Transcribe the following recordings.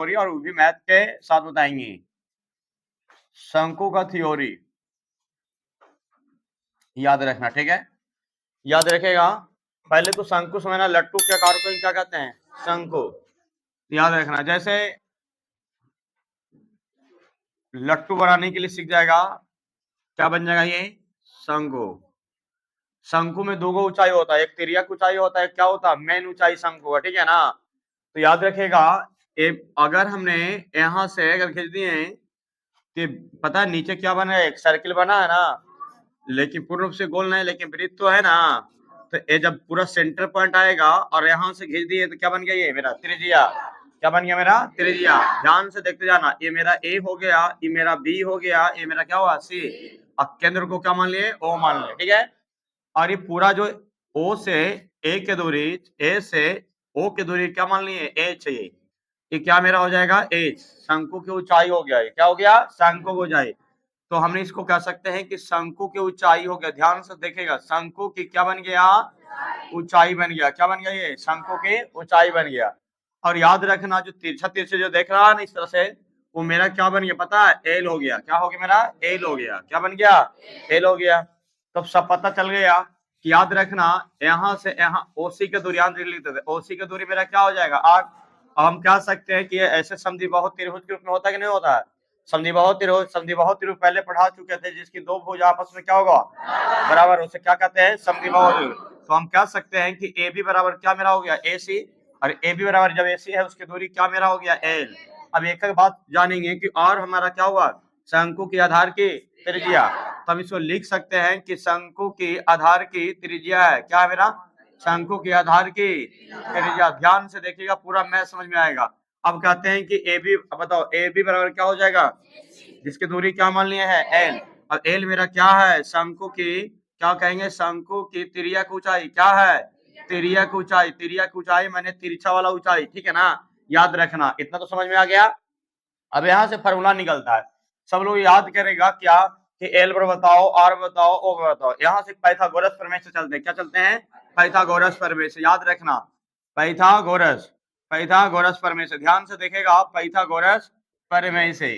और वो भी मैथ के साथ बताएंगे। शंकु का थ्योरी याद रखना, ठीक है, याद रखेगा। पहले तो शंकु समझना, लट्टू के आकार को क्या कहते हैं, शंकु, याद रखना। जैसे लट्टू बनाने के लिए सीख जाएगा, क्या बन जाएगा ये, शंकु। शंकु में दो ऊंचाई होता है, एक तिर्यक ऊंचाई होता है, क्या होता है, मेन ऊंचाई शंकु है, ठीक है ना। तो याद रखेगा, अगर हमने यहां से अगर खींच दिए कि पता है नीचे क्या बना है, एक सर्किल बना है ना, लेकिन पूर्ण रूप से गोल नहीं, लेकिन वृत्त तो है ना। तो ये जब पूरा सेंटर पॉइंट आएगा और यहां से खींच दिए तो क्या बन गया, ये मेरा त्रिज्या, क्या बन गया, मेरा त्रिज्या। ध्यान से देखते जाना, ये मेरा ए हो गया, ये मेरा बी हो गया, ये मेरा क्या हुआ, सी। अब केंद्र को क्या मान लिए, ओ मान लिए, ठीक है। और ये पूरा जो ओ से ए के दूरी, ए से ओ की दूरी क्या मान लिए, एच है। ये क्या मेरा हो जाएगा, एच, शंकु की ऊंचाई हो गया, क्या हो गया, शंकु की ऊंचाई। तो हमने इसको कह सकते हैं कि शंकु की ऊंचाई हो गया। ध्यान से देखेगा, शंकु की क्या बन गया, ऊंचाई बन गया, क्या बन गया, ये शंकु की ऊंचाई बन गया। और याद रखना, जो तिरछा तिरछे जो देख रहा है ना इस तरह से, वो मेरा क्या बन गया, पता है, एल हो गया, क्या हो गया, मेरा एल हो गया, क्या बन गया, एल हो गया। तब सब पता चल गया कि याद रखना, यहां से यहां ओसी की दूरी लिखते थे, ओसी की दूरी मेरा क्या हो जाएगा, 8। अब हम कह सकते हैं कि ऐसे समद्विबाहु त्रिभुज के रूप में होता है कि नहीं होता है, समद्विबाहु त्रिभुज पहले पढ़ा चुके थे, जिसकी दो भुज आपस में क्या होगा, बराबर, उसे क्या कहते हैं, समद्विबाहु त्रिभुज। तो हम कह सकते हैं कि ए बी बराबर क्या मेरा हो गया, ए सी, और ए बी बराबर जब ए सी है उसकी दूरी क्या मेरा हो गया, एल। अब एक बात जानेंगे कि और हमारा क्या हुआ, शंकु की आधार की त्रिज्या। तो हम इसको लिख सकते हैं कि शंकु की आधार की त्रिज्या है, क्या है मेरा, शंकु की आधार की त्रिज्या। ध्यान से देखिएगा, पूरा मैथ समझ में आएगा। अब कहते हैं कि ए बी, बताओ ए बी बराबर क्या हो जाएगा, जिसकी दूरी क्या मान लिए है, एल। और एल मेरा क्या है, शंकु की, क्या कहेंगे, शंकु की तिर्यक ऊंचाई, क्या है, तिर्यक ऊंचाई, तिर्यक ऊंचाई मैंने तिरछा वाला ऊंचाई, ठीक है ना। याद रखना, इतना तो समझ में आ गया। अब यहाँ से फॉर्मूला निकलता है, सब लोग याद करेगा क्या, कि एल पर बताओ, आर बताओ, ओ बताओ। यहाँ से पाइथागोरस प्रमेय से चलते हैं, क्या चलते हैं, पाइथागोरस प्रमेय से। याद रखना, पाइथागोरस, पाइथागोरस प्रमेय से। ध्यान से देखेगा, पाइथागोरस प्रमेय से,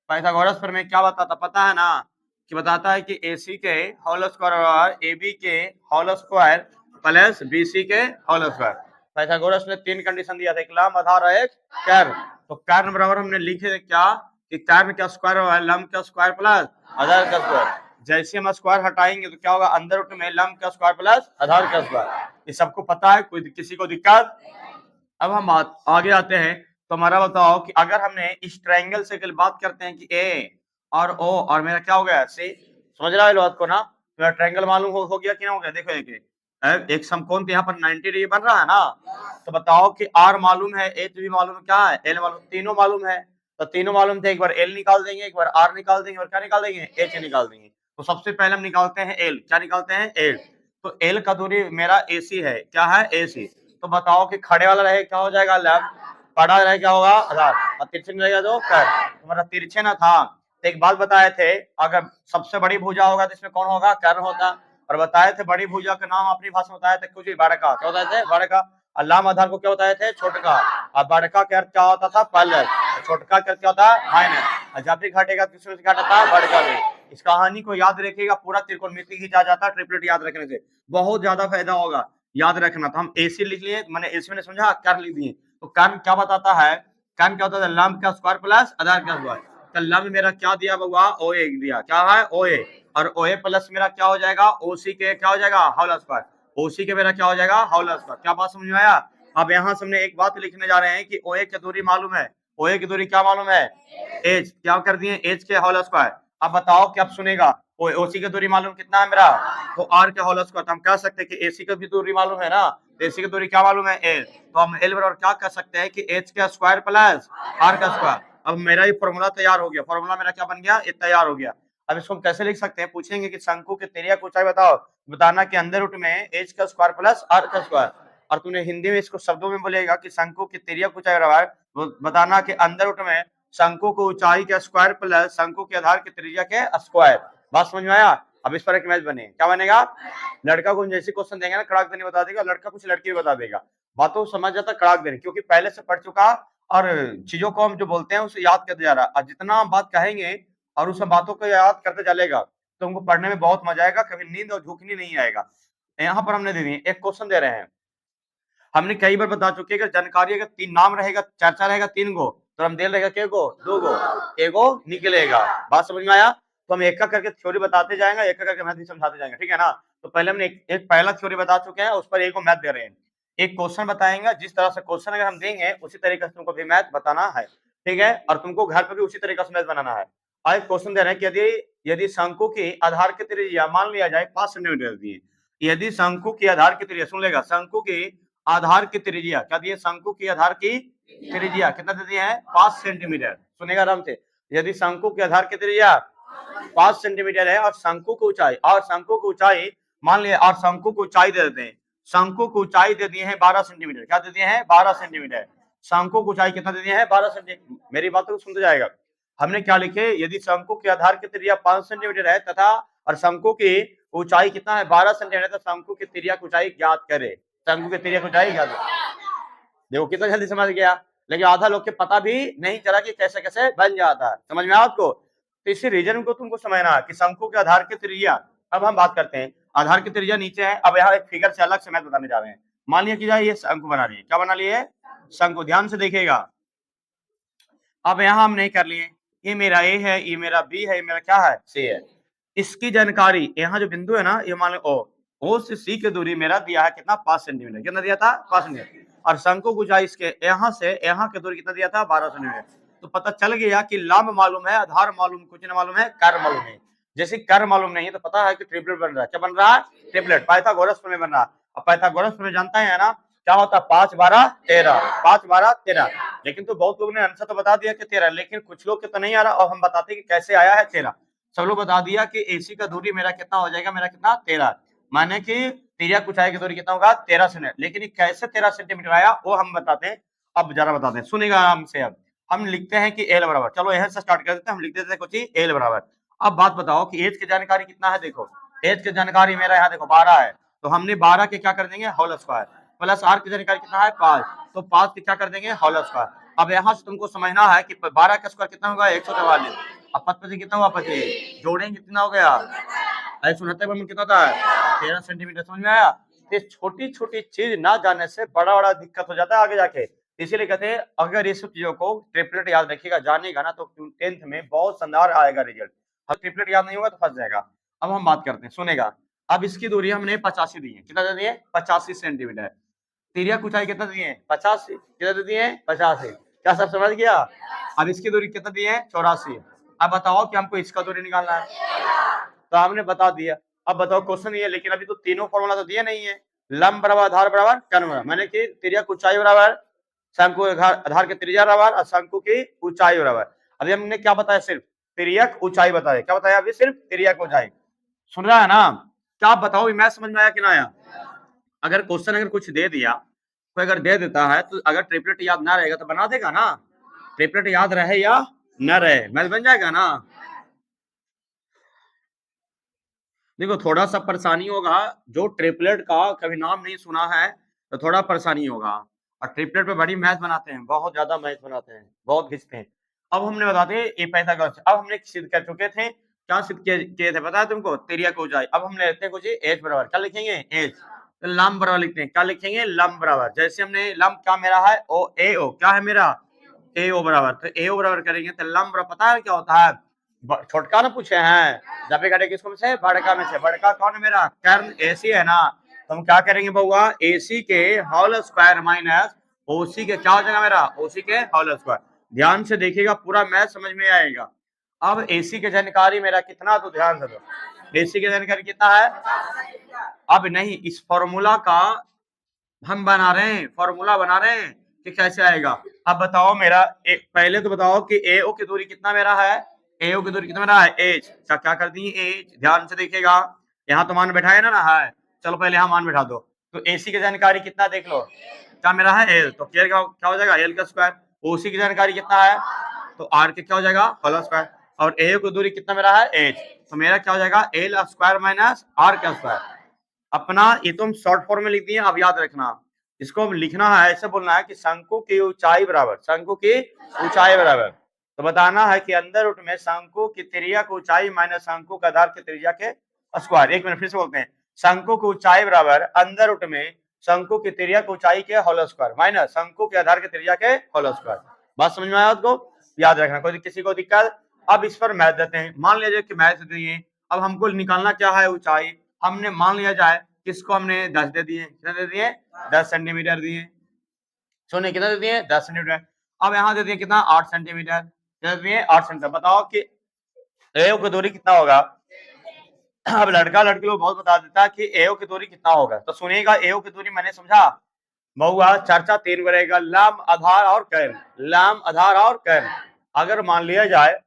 पाइथागोरस प्रमेय क्या बताता, पता है ना, कि बताता है कि AC के होल स्क्वायर बराबर AB के होल स्क्वायर प्लस BC के होल स्क्वायर। पाइथागोरस ने 3 कंडीशन दिया था, एक लंब, आधार और एक कर्ण। तो कर्ण बराबर हमने लिखे क्या, कि कर्ण का स्क्वायर है लंब का स्क्वायर प्लस आधार का स्क्वायर। जैसे हम स्क्वायर हटाएंगे तो क्या होगा, अंदर रूट में लंब का स्क्वायर प्लस आधार का स्क्वायर। ये सबको पता है, कोई किसी को दिक्कत। अब हम आगे आते हैं, तो हमारा बताओ कि अगर हमने इस ट्रायंगल से बात करते हैं कि ए और ओ और मेरा क्या हो गया, सी, समझ रहा है बात को ना। मेरा ट्रायंगल मालूम हो गया कि नहीं हो गया, देखो एक समकोण तो यहाँ पर 90 डिग्री बन रहा है ना। तो बताओ कि आर मालूम है, एच भी मालूम है, क्या है, एल मालूम, तीनों मालूम है। तो तीनों मालूम थे, एक बार एल निकाल देंगे, एक बार आर निकाल देंगे, और क्या निकाल देंगे, एच निकाल देंगे। तो सबसे पहले हम निकालते हैं एल, क्या निकालते हैं, एल। तो एल का दूरी मेरा AC है, क्या है, AC। तो बताओ कि खड़े वाला रहे क्या हो जाएगा, लैम्प, पड़ा रहे क्या होगा, आधार, और तिरछे में रहेगा जो कर। तुम्हारा तिरछे ना था, तो एक बात बताए थे, अगर सबसे बड़ी भुजा होगा तो इसमें कौन होगा, कर्ण होता। और बताए थे बड़ी भुजा का नाम अपनी भाषा में बताए थे, कुछ बड़का, क्या बताए थे, बड़का। और लाम आधार को क्या बताए थे, छोटका। और बड़का का अर्थ क्या होता था, प्लस, छोटका का क्या होता है, माइनस। और जब भी घटेगा तो किसमें घटा था, बड़का में। इस कहानी को याद रखिएगा, पूरा त्रिकोणमिति खींचा जाता है ट्रिपलेट याद रखने से, बहुत ज्यादा फायदा होगा। याद रखना, तो हम AC लिख लिए, मैंने AC में समझा, कर्ण लिख दिए। तो कर्ण क्या बताता है, कर्ण क्या होता है, लंब का स्क्वायर प्लस आधार का स्क्वायर। तो लंब मेरा क्या दिया बउआ, OA दिया, क्या है, OA। और OA प्लस मेरा क्या हो जाएगा, OC के क्या हो जाएगा, होल स्क्वायर। OC के मेरा क्या हो जाएगा, होल स्क्वायर। क्या बात समझ में आया। अब यहाँ से हमने एक बात लिखने जा रहे हैं कि OA की दूरी मालूम है, OA की दूरी क्या मालूम है, एच, क्या कर दिए, एच के होल स्क्वायर। अब बताओ क्या सुनेगा, OC की दूरी मालूम कितना है मेरा, तो आर के होल स्क्वायर। तो हम कह सकते हैं कि AC की भी दूरी मालूम है ना, AC की दूरी क्या मालूम है, एल। तो हम एल बराबर क्या कर सकते हैं कि एच का स्क्वायर प्लस आर का स्क्वायर। अब मेरा ये फॉर्मूला तैयार हो गया, फॉर्मूला मेरा क्या बन गया, ये तैयार हो गया। अब इसको हम कैसे लिख सकते हैं, पूछेंगे कि शंकु की तिर्यक ऊंचाई बताओ, बताना कि अंदर रूट में एच का स्क्वायर प्लस आर का स्क्वायर। और तूने हिंदी में इसको शब्दों में बोलेगा कि शंकु की तिर्यक ऊंचाई बराबर बताना कि अंदर रूट में शंकु की ऊंचाई के स्क्वायर प्लस शंकु के आधार की त्रिज्या के स्क्वायर। बात समझ में आया। अब इस पर एक मैच बने, क्या बनेगा, लड़का को जैसे क्वेश्चन देंगे ना, कड़ाक देने बता देगा, लड़का कुछ लड़की भी बता देगा। बातों समझ जाता, कड़ाक देने, क्योंकि पहले से पढ़ चुका और चीजों को हम जो बोलते हैं उसे याद करते जा रहा है। और जितना हम बात कहेंगे और उस बातों को याद करते चलेगा तो हमको पढ़ने में बहुत मजा आएगा, कभी नींद और झुकनी नहीं आएगा। यहाँ पर हमने दे दिए, एक क्वेश्चन दे रहे हैं। हमने कई बार बता चुके हैं कि जानकारी अगर 3 नाम रहेगा, चर्चा रहेगा 3 गो, तो हम दे रहेगा के गो 2 गो, एगो निकलेगा। बात समझ में आया? तो हम एक करके थ्योरी बताते जाएंगे, एक करके मैथ भी समझाते जाएंगे, ठीक है ना? तो पहले हमने एक पहला थ्योरी बता चुके हैं, उस पर एक मैथ दे रहे हैं। एक क्वेश्चन बताएंगे, जिस तरह से क्वेश्चन अगर हम देंगे उसी तरीके से तुमको भी मैथ बताना है, ठीक है? और तुमको घर पर भी उसी तरीके से मैथ बनाना है। आज क्वेश्चन दे रहे हैं कि यदि शंकु की आधार की त्रिज्या मान लिया जाए 5 सेंटीमीटर दिए, यदि शंकु की आधार की त्रिज्या, सुन लेगा, शंकु की आधार की त्रिज्या क्या दिए? शंकु की आधार की त्रिज्या कितना दे दिए हैं? 5 सेंटीमीटर। सुनेगा आराम से, यदि शंकु की आधार की त्रिज्या 5 सेंटीमीटर है और शंकु की ऊंचाई मान लिया, और शंकु की ऊंचाई दे देते हैं, शंकु की ऊंचाई दे दिए हैं 12 सेंटीमीटर। क्या दे दिए हैं? 12 सेंटीमीटर। शंकु की ऊंचाई कितना दे दिए हैं? 12 सेंटीमीटर। मेरी बात को सुनते जाएगा। हमने क्या लिखे? यदि शंकु की आधार की त्रिज्या 5 सेंटीमीटर है तथा और शंकु की ऊंचाई कितना है? 12 सेंटीमीटर, तो शंकु की त्रिज्या की ऊंचाई ज्ञात करे। शंकु की त्रिज्या की ऊंचाई ज्ञात करे। देखो कितना जल्दी समझ गया, लेकिन आधा लोग के पता भी नहीं चला कि कैसे कैसे बन जाता है। समझ में आया आपको? तो इसी रीजन को तुमको समझना है कि शंकु के आधार की त्रिज्या। अब हम बात करते हैं, आधार की त्रिज्या नीचे है। अब यहाँ एक फिगर से अलग से मैथ बताने जा रहे हैं। मान लिया कि ये शंकु बना लिए, क्या बना लिए? शंकु। ध्यान से देखिएगा, अब यहाँ हम नहीं कर लिए, ये मेरा ए है, ये मेरा बी है, ये मेरा क्या है? सी है। इसकी जानकारी, यहाँ जो बिंदु है ना, ये मान लो ओ से सी की दूरी मेरा दिया है कितना? 5 सेंटीमीटर। कितना दिया था? 5 सेंटीमीटर। और शंकु की ऊंचाई इसके यहाँ से यहाँ की दूरी कितना दिया था? 12 सेंटीमीटर। तो पता चल गया कि लंब मालूम है, आधार मालूम, कुछ नहीं मालूम है, कर्व मालूम है। जैसे कर्व मालूम नहीं है तो पता है कि ट्रिपलेट बन रहा है। क्या बन रहा है? ट्रिपलेट। पाइथागोरस प्रमेय बन रहा है। अब पाइथागोरस प्रमेय जानता है ना, क्या होता है? 5 12 13, 5 12 13। लेकिन तो बहुत लोगों ने आंसर तो बता दिया कि 13, लेकिन कुछ लोग के तो नहीं आ रहा। और हम बताते कि कैसे आया है 13। सब लोग बता दिया कि एसी का दूरी मेरा कितना हो जाएगा? मेरा कितना? 13। माने कि त्रिज्या की ऊंचाई की दूरी कितना होगा? 13 सेंटीमीटर। लेकिन ये कैसे 13 सेंटीमीटर आया वो हम बताते हैं। अब जरा बताते हैं, सुनेगा आराम से। अब हम लिखते हैं कि एल बराबर, चलो यहाँ से स्टार्ट कर देते हैं। हम लिख देते हैं कुछ ही एल बराबर। अब बात बताओ कि एच की जानकारी कितना है? देखो एच की जानकारी मेरा यहाँ देखो 12 है, तो हमने 12 के क्या कर देंगे? Whole square. प्लस आर की जानकारी कितना है? 5, तो 5 के क्या कर देंगे? Whole square. अब यहाँ से तुमको समझना है कि 12 का स्क्वायर कितना होगा? 144। अब 5 कितना हुआ? 25 जोड़ेंगे कितना हो गया? 169 में कितना होता है? 13 सेंटीमीटर। समझ में आया? छोटी छोटी चीज ना जानने से बड़ा बड़ा दिक्कत हो जाता है आगे जाके। इसीलिए कहते हैं अगर ये सब चीजों को ट्रिपलेट याद रखिएगा, जानेगा ना, तो 10th में बहुत शानदार आएगा रिजल्ट। अगर ट्रिपलेट याद नहीं होगा तो फंस जाएगा। अब हम बात करते हैं, सुनेगा। अब इसकी दूरी हमने 85 दी है। कितना दे दिए? 85 सेंटीमीटर। तिर्यक ऊंचाई कितना दिए? 85। कितना दे दिए? 85। क्या सब समझ गया? अब इसकी दूरी कितना दी है? 84। अब बताओ कि हमको इसका दूरी निकालना है, तो हमने बता दिया। अब बताओ क्वेश्चन ये, लेकिन अभी तो तीनों फॉर्मूला तो दिए नहीं है। लंब बराबर आधार बराबर कर्ण बराबर, मैंने कि तिर्यक ऊंचाई बराबर शंकु आधार के त्रिज्या बराबर और शंकु की ऊंचाई बराबर। अभी हमने क्या बताया? सिर्फ तिर्यक ऊंचाई बताया। क्या बताया अभी? सिर्फ तिर्यक ऊंचाई। सुन रहा है ना? क्या आप बताओ, मैं समझ में आया कि ना आया? अगर क्वेश्चन अगर कुछ दे दिया, कोई अगर दे देता है, तो अगर ट्रिपलेट याद ना रहेगा तो बना देगा ना? ट्रिपलेट याद रहे या न रहे, मैथ बन जाएगा ना? देखो थोड़ा सा परेशानी होगा, जो ट्रिपलेट का कभी नाम नहीं सुना है तो थोड़ा परेशानी होगा। और ट्रिपलेट पे बड़ी मैथ बनाते हैं, बहुत ज्यादा मैथ बनाते हैं, बहुत खींचते हैं। अब हमने बताते ये पाइथागोरस, अब हमने सिद्ध कर चुके थे। क्या सिद्ध किए थे पता है तुमको? तिर्यक ऊंचाई। अब हम लेते हैं कुछ एच बराबर, क्या लिखेंगे? एच। तो लंब बराबर लिखते हैं, क्या लिखेंगे? लंब बराबर। जैसे हमने लंब क्या मेरा है? ओ ए ओ, क्या है मेरा? ए ओ बराबर। तो ए ओ बराबर करेंगे तो लंब बराबर पता है क्या होता है? छोटका ना पूछे हैं, जब घटे किसको में से? बड़का में से। बड़का कौन है मेरा? कर्ण एसी है ना? तो हम क्या करेंगे बउआ? एसी के होल स्क्वायर माइनस ओसी के, क्या हो जाएगा मेरा? ओसी के होल स्क्वायर। ध्यान से देखिएगा, पूरा मैथ समझ में आएगा। अब एसी की जानकारी मेरा कितना, तो ध्यान से दो। एसी की जानकारी कितना है? अब नहीं, इस फॉर्मूला का हम बना रहे हैं, फॉर्मूला बना रहे हैं कि कैसे आएगा। अब बताओ मेरा पहले तो बताओ कि एओ की दूरी कितना मेरा है? एओ की दूरी कितना मेरा है? एच। क्या कर दी? एच। ध्यान से देखिएगा, यहाँ तो मान बैठा है ना है। चलो पहले यहाँ मान बैठा दो। तो एसी की जानकारी कितना देख लो, क्या मेरा है? एल। तो क्या हो जाएगा? एल का स्क्वायर। ओसी की जानकारी कितना है? तो आर के क्या हो जाएगा? Whole square. और एओ की दूरी कितना मेरा है? एच। तो मेरा क्या हो जाएगा? एल स्क्वायर माइनस आर का स्क्वायर। अपना ये तुम शॉर्ट फॉर्म में लिख दिए, अब याद रखना इसको लिखना है, ऐसे बोलना है कि शंकु की ऊंचाई बराबर, शंकु की ऊंचाई बराबर, तो बताना है कि अंदर रूट में शंकु की त्रिज्या की ऊंचाई माइनस शंकु का आधार की त्रिज्या के स्क्वायर। एक मिनट फिर से बोलते हैं, शंकु की ऊंचाई बराबर अंदर रूट में शंकु की त्रिज्या की ऊंचाई के होल स्क्वायर माइनस शंकु के आधार की त्रिज्या के होल स्क्वायर। बात समझ में आया आपको? याद रखना, कोई किसी को दिक्कत? अब इस पर मैथ देते हैं, मान लीजिए कि मैथ दिए, अब हमको निकालना क्या है ऊंचाई, हमने मान लिया जाए किसको हमने 10 दे दिए, कितना दे दिए 10 सेंटीमीटर दिए, सुनिए कितना दे दिए 10 सेंटीमीटर। अब यहाँ दे दिए कितना 8 सेंटीमीटर, दे दिए 8 सेंटीमीटर। बताओ कि एओ की दूरी कितना होगा। अब लड़का लड़की लोग बहुत बता देता है कि एओ की दूरी कितना होगा, तो सुनिएगा एओ की दूरी मैंने समझा बहुआ चर्चा 3 करेगा, लंब आधार और कर्ण, लंब आधार और कर्ण। अगर मान लिया जाए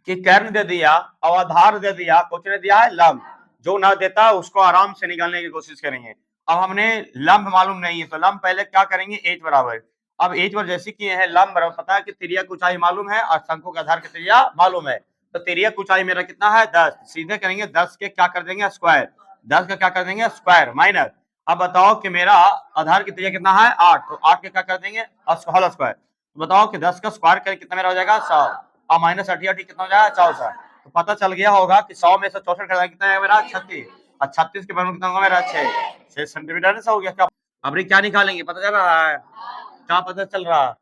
कि कर्ण दे दिया और आधार दे दिया, कुछ ने दिया है लंब, जो ना देता उसको आराम से निकालने की कोशिश करेंगे। अब हमने लंब मालूम नहीं है तो लंब पहले क्या करेंगे एच बराबर, अब एच पर जैसे किए हैं लंब बराबर, पता है कि त्रिज्या की ऊंचाई मालूम है और शंकु के आधार की त्रिज्या मालूम है, तो त्रिज्या की ऊंचाई मेरा कितना है 10, सीधे करेंगे 10 के क्या कर देंगे स्क्वायर, 10 का क्या कर देंगे स्क्वायर माइनस, अब बताओ कि मेरा आधार की त्रिज्या कितना है 8, तो 8 के क्या कर देंगे होल स्क्वायर, तो बताओ कि 10 का स्क्वायर करके कितना मेरा हो जाएगा 100 और माइनस 88 कितना हो जाएगा 64, तो पता चल गया होगा कि 100 में से 64 का कितना है मेरा 36, और 36 के बराबर कितना होगा मेरा 6 सेंटीमीटर से हो गया। क्या अब क्या निकालेंगे पता चल रहा है, क्या पता चल रहा है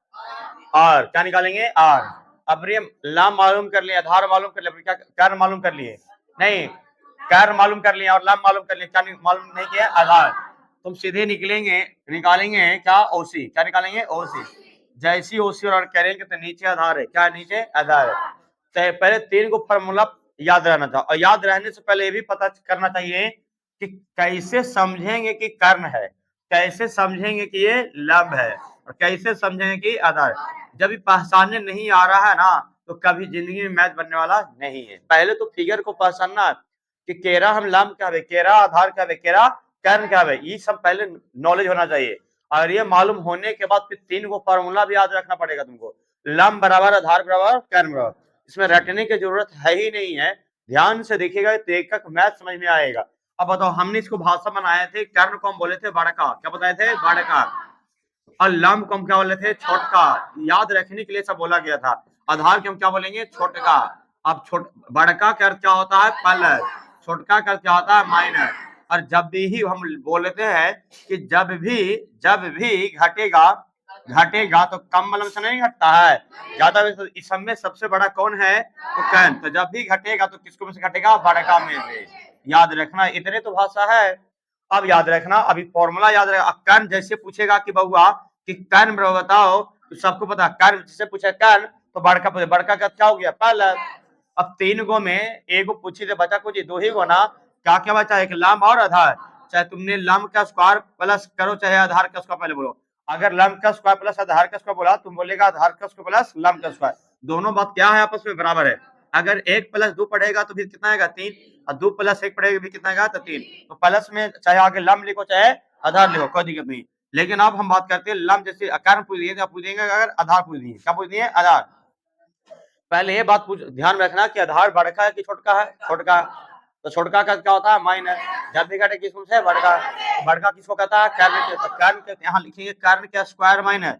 आर, क्या निकालेंगे आर। अब ये लंब मालूम कर लिया, आधार मालूम कर लिया, क्या कर्ण मालूम कर लिए, नहीं कर्ण मालूम कर लिया और लंब मालूम कर लिया, क्या मालूम नहीं किया आधार, तुम सीधे निकालेंगे क्या ओसी, क्या निकालेंगे ओसी, जैसी ओसी और करेंगे तो नीचे आधार है, क्या नीचे आधार है, तो पहले 3 को फॉर्मूला याद रहना था, और याद रहने से पहले ये भी पता करना चाहिए कि कैसे समझेंगे कि कर्ण है, कैसे समझेंगे कि ये लंब है, और कैसे समझेंगे कि आधार। जब भी पहचानने नहीं आ रहा है ना तो कभी जिंदगी में मैथ बनने वाला नहीं है। पहले तो फिगर को पहचानना कि केरा हम लंब क्या है, केरा आधार क्या है, केरा कर्ण क्या है, ये सब पहले नॉलेज होना चाहिए, और ये मालूम होने के बाद फिर 3 को फॉर्मूला भी याद रखना पड़ेगा तुमको, लंब बराबर आधार बराबर कर्ण बराबर, इसमें रटने की जरूरत है ही नहीं है, ध्यान से देखिएगा तो एक मैथ समझ में आएगा। अब बताओ हमने इसको भाषा बनाए थे, कर्ण को हम बोले थे बड़का, क्या बताए थे बड़का, और लंब को हम क्या बोले थे छोटका, याद रखने के लिए सब बोला गया था। आधार के हम क्या बोलेंगे छोटका, अब बड़का का अर्थ क्या होता है प्लस, छोटका का अर्थ क्या होता है माइनस, और जब भी हम बोलते हैं कि जब भी घटेगा घटेगा तो कम मतलब से नहीं घटता है ज्यादा, इस सब में सबसे बड़ा कौन है तो कर्ण, तो जब भी घटेगा तो किसको में से घटेगा बड़का में से, याद रखना इतने तो भाषा है। अब याद रखना अभी फॉर्मूला याद रखना, कर्ण जैसे पूछेगा कि बहुआ कि कर्ण बताओ, तो सबको पता कर्ण जैसे पूछे कर्ण तो बड़का पूछे, बड़का का क्या हो गया पहला, अब 3 गो में एक गो पूछी तो बचा कुछ 2 ही गो ना, क्या क्या बचा एक लंब और आधार, चाहे तुमने लंब का स्क्वायर प्लस करो चाहे आधार का स्क्वायर पहले बोलो, अगर लंब का स्क्वायर प्लस आधार का स्क्वायर बोला तुम बोलेगा आधार का स्क्वायर प्लस लंब का स्क्वायर, दोनों बात क्या है आपस में बराबर है, अगर 1 + 2 पढ़ेगा तो फिर कितना आएगा 3, और 2 + 1 पढ़ेगा भी कितना आएगा तो 3, तो प्लस में चाहे आगे लंब लिखो चाहे आधार लिखो कोई दिक्कत नहीं, लेकिन अब हम बात करते हैं लंब जैसे कर्ण पूछ दिए पूछ देंगे, अगर आधार पूछ दिए क्या पूछ दिए आधार, पहले ये बात ध्यान में रखना कि आधार बड़का है कि छोटका है, छोटका, तो छोटका का क्या होता है माइनस, जब भी घटे किसको से बड़का, बड़का किसको कहता है कर्ण के, तो कर्ण के यहाँ लिखेंगे कर्ण के स्क्वायर माइनस,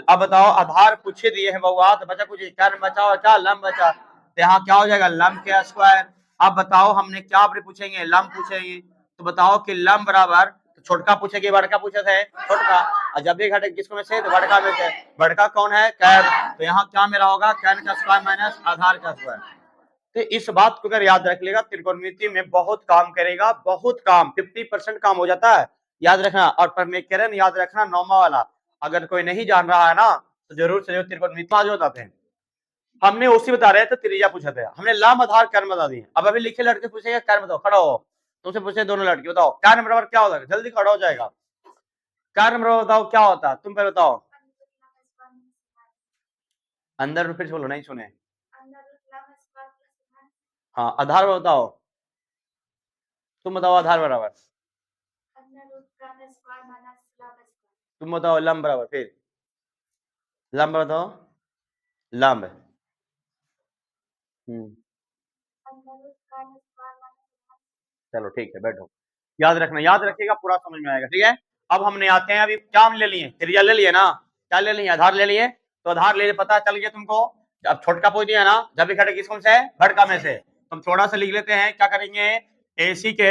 अब बताओ आधार पूछ दिए हैं बउआ तो बचा कुछ कर्ण बचा और क्या लंब बचा, तो यहाँ क्या हो जाएगा लंब के स्क्वायर, अब बताओ हमने क्या पूछेंगे लंब पूछेंगे, तो बताओ कि लंब बराबर, तो छोटका पूछेगी बड़का पूछे थे छोटका, और जब भी घटे किसको में से तो बड़का में से, बड़का कौन है कर्ण, तो यहाँ क्या मेरा होगा कर्ण का स्क्वायर माइनस आधार का स्क्वायर, तो इस बात को अगर याद रख लेगा त्रिकोणमिति में बहुत काम करेगा, बहुत काम 50% काम हो जाता है, याद रखना, और परमेकरण याद रखना 9वां वाला, अगर कोई नहीं जान रहा है ना तो जरूर से त्रिकोणमिति जो बताते हैं, हमने उसी बता रहे थे त्रिज्या पूछा था, हमने लंब आधार कर्ण बता दिए, अब अभी लिखे लड़के पूछेगा कर्ण बताओ, खड़ा हो, तुमसे पूछे दोनों लड़के बताओ कर्ण बराबर क्या होता है, जल्दी खड़ा हो जाएगा, कर्ण बराबर बताओ क्या होता है, तुम पहले बताओ, अंदर फिर बोलो नहीं सुने, हाँ आधार बताओ, तुम बताओ आधार बराबर, तुम बताओ लंब बराबर, फिर लंब बताओ लंब, चलो ठीक है बैठो, याद रखना, याद रखिएगा पूरा समझ में आएगा, ठीक है। अब हमने आते हैं, अभी क्या हम ले लिए, त्रिज्या ले लिए ना, क्या ले लिए, आधार ले लिए, तो आधार ले पता चल गया तुमको। अब छोटका पूछ दिया ना, जब भी घटे किसमें से, बड़का में से, तुम थोड़ा सा लिख लेते हैं, क्या करेंगे, AC के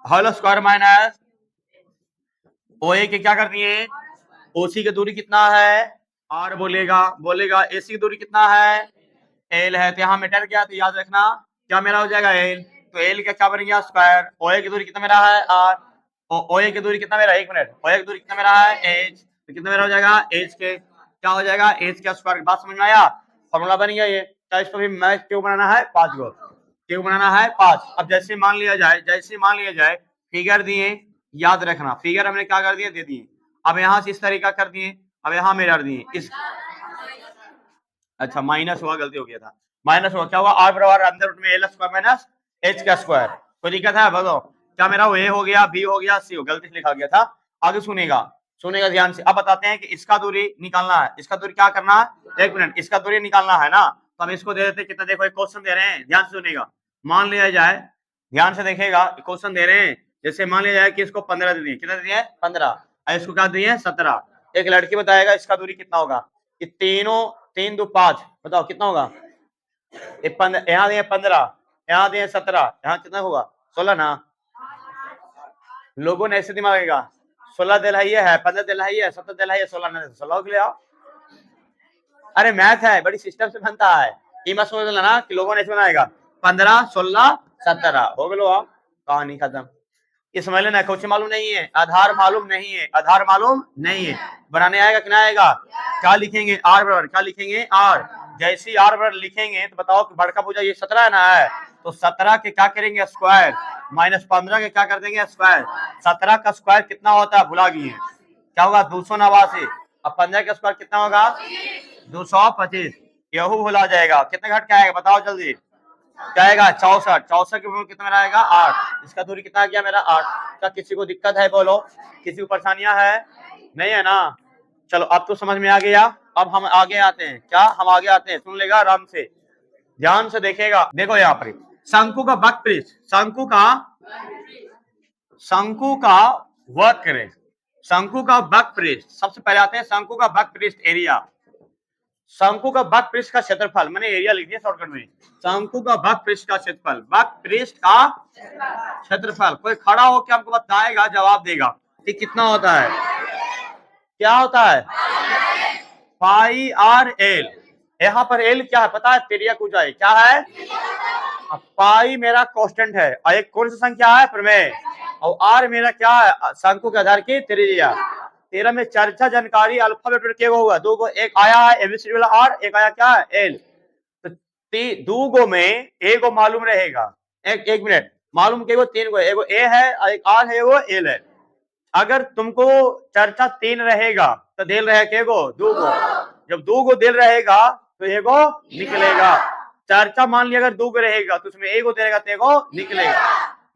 होल स्क्वायर माइनस OA के क्या कर दिए, OC की दूरी कितना है, R बोलेगा AC की दूरी कितना है, L है, तो यहाँ मिटर गया, तो याद रखना क्या मेरा हो जाएगा L, तो L का क्या बन गया स्क्वायर, OA की दूरी कितना मेरा है R, OA की दूरी कितना मेरा, एक मिनट, OA की दूरी कितना मेरा है H, तो कितना मेरा हो जाएगा H के, क्या हो जाएगा H का स्क्वायर, बात समझ में आया, फॉर्मूला बन गया ये। क्या इसको भी मैच क्यों बनाना है, 5 गो क्यों बनाना है 5। अब जैसे मान लिया जाए फिगर दिए, याद रखना फिगर हमने क्या कर दिए, दे दिए, अब यहाँ से इस तरीका कर दिए, अब यहाँ मिरर दिए इस, अच्छा माइनस हुआ, गलती हो गया था, माइनस हुआ, क्या हुआ, R बराबर अंदर रूट में L स्क्वायर माइनस H का स्क्वायर, कोई दिक्कत है बताओ, क्या मेरा A हो गया, B हो गया, C हो, गलती से लिखा गया था, आगे सुनेगा ध्यान से। अब बताते हैं कि इसका दूरी निकालना है, इसका दूरी क्या करना है, 1 मिनट, इसका दूरी निकालना है ना, तो हम इसको दे देते कितना, देखो एक क्वेश्चन दे रहे हैं, ध्यान से सुनेगा, मान लिया जाए, ध्यान से देखेगा, क्वेश्चन दे रहे हैं, जैसे मान लिया जाए कि इसको 15 दे दिए, कितना दिए 15, इसको क्या दिए 17, एक लड़की बताएगा इसका दूरी कितना होगा, कि तीनों 3 2 5, बताओ कितना होगा, यहाँ दिए 15, यहाँ दिए 17, यहाँ कितना होगा 16 ना, लोगों ने ऐसे दिमाग लगेगा 16 दिलाई है, 15 दिलाई है, 17 दिलाई है, 16 नहीं 16 के लिए आओ, अरे मैथ है, बड़ी सिस्टम से बनता है, ये मत समझ लेना कि लोगों ने ऐसे बनाएगा 15 16 17 हो गए, आप कहानी खत्म। ये समझ लेना, कुछ मालूम नहीं है, आधार मालूम नहीं है, आधार मालूम नहीं है, बनाने आएगा कि ना आएगा, क्या लिखेंगे R बराबर, क्या लिखेंगे R, जैसे R बराबर लिखेंगे तो बताओ कि बड़का पूजा ये 17 है ना है, तो 17 के क्या करेंगे स्क्वायर, माइनस 15 के क्या कर देंगे स्क्वायर, 17 का स्क्वायर कितना होता है भुला गए, क्या होगा 289, अब 15 का स्क्वायर कितना होगा 225, यहू भुला जाएगा, कितना घट के आएगा बताओ जल्दी, क्या आएगा 64, 64 के ऊपर कितना मेरा आएगा 8, इसका दूरी कितना आ गया मेरा 8, क्या किसी को दिक्कत है बोलो, किसी को परेशानियां है, नहीं है ना, चलो अब तो समझ में आ गया। अब हम आगे आते हैं, क्या हम आगे आते हैं, सुन लेगा आराम से, ध्यान से देखेगा, देखो यहाँ पर शंकु का वक्रपृष्ठ, शंकु का वक्र, शंकु का वक्रपृष्ठ, सबसे पहले आते हैं शंकु का वक्रपृष्ठ एरिया, शंकु का वक्रपृष्ठ का क्षेत्रफल, मैंने एरिया लिख दिया शॉर्टकट में, शंकु का वक्रपृष्ठ का क्षेत्रफल, वक्रपृष्ठ का क्षेत्रफल, कोई खड़ा होकर हमको बताएगा, जवाब देगा कि कितना होता है, क्या होता है पाई R L, यहाँ पर L क्या है पता है, तिर्यक ऊंचाई, क्या है, पाई मेरा कांस्टेंट है, और एक कौन सी संख्या है प्रमेय, और R मेरा क्या है शंकु के आधार की त्रिज्या, 13 में चर्चा जानकारी अल्फाबेट के होगा, दो गो, एक आया है एबीसीडी वाला R, एक आया क्या है L, तो दो गो में एक गो मालूम रहेगा, एक मिनट, मालूम के वो 3 गो, एगो A है और एक R है, वो L है, अगर तुमको चर्चा 3 रहेगा तो दिल रहे के गो 2 गो, जब 2 गो दिल रहेगा तो एगो निकलेगा, चर्चा मान लिया अगर 2 गो रहेगा तो उसमें एगो देगा तो एगो निकलेगा,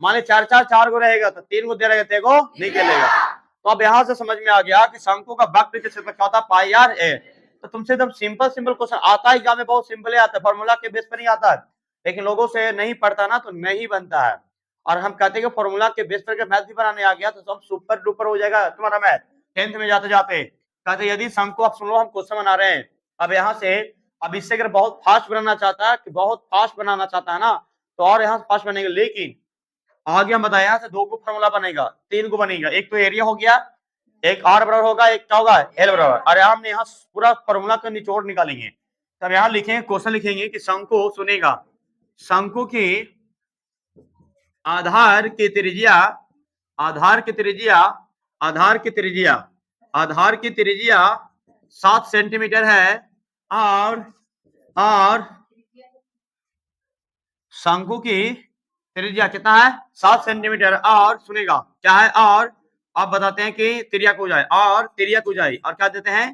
मान ली 4 गो रहेगा तो 3 गो दे रहेगा तो एगो निकलेगा, तो अब यहाँ से समझ में आ गया कि शंकु का वक्र के क्षेत्रफल क्या होता है पाई R L, तो तुमसे एकदम सिंपल क्वेश्चन आता है एग्जाम में, बहुत सिंपल आता है, फॉर्मूला के बेस पर नहीं आता है, लेकिन लोगों से नहीं पढ़ता ना तो नहीं बनता है, और हम कहते हैं कि फॉर्मूला के बेस पर मैथ भी बनाने आ गया तो सब सुपर डुपर हो जाएगा तुम्हारा मैथ 10th में जाते जाते, कहते यदि शंकु, आप सुनो हम क्वेश्चन बना रहे हैं, अब यहाँ से, अब इससे अगर बहुत फास्ट बनाना चाहता है कि बहुत फास्ट बनाना चाहता है ना तो और यहाँ फास्ट बनेगा, लेकिन आगे हम बताया यहाँ से 2 को फॉर्मूला बनेगा, 3 को बनेगा, एक तो एरिया हो गया, एक R बराबर होगा, एक क्या होगा L बराबर, अरे हमने यहाँ पूरा फॉर्मूला का निचोड़ निकालेंगे, तब यहाँ लिखेंगे क्वेश्चन लिखेंगे कि शंकु, सुनेगा शंकु की आधार की त्रिज्या, आधार की त्रिज्या 7 सेंटीमीटर है, और शंकु की त्रिज्या कितना है 7 सेंटीमीटर, और सुनेगा क्या है, और आप बताते हैं कि तिर्यक ऊंचाई, और तिर्यक ऊंचाई, और क्या देते हैं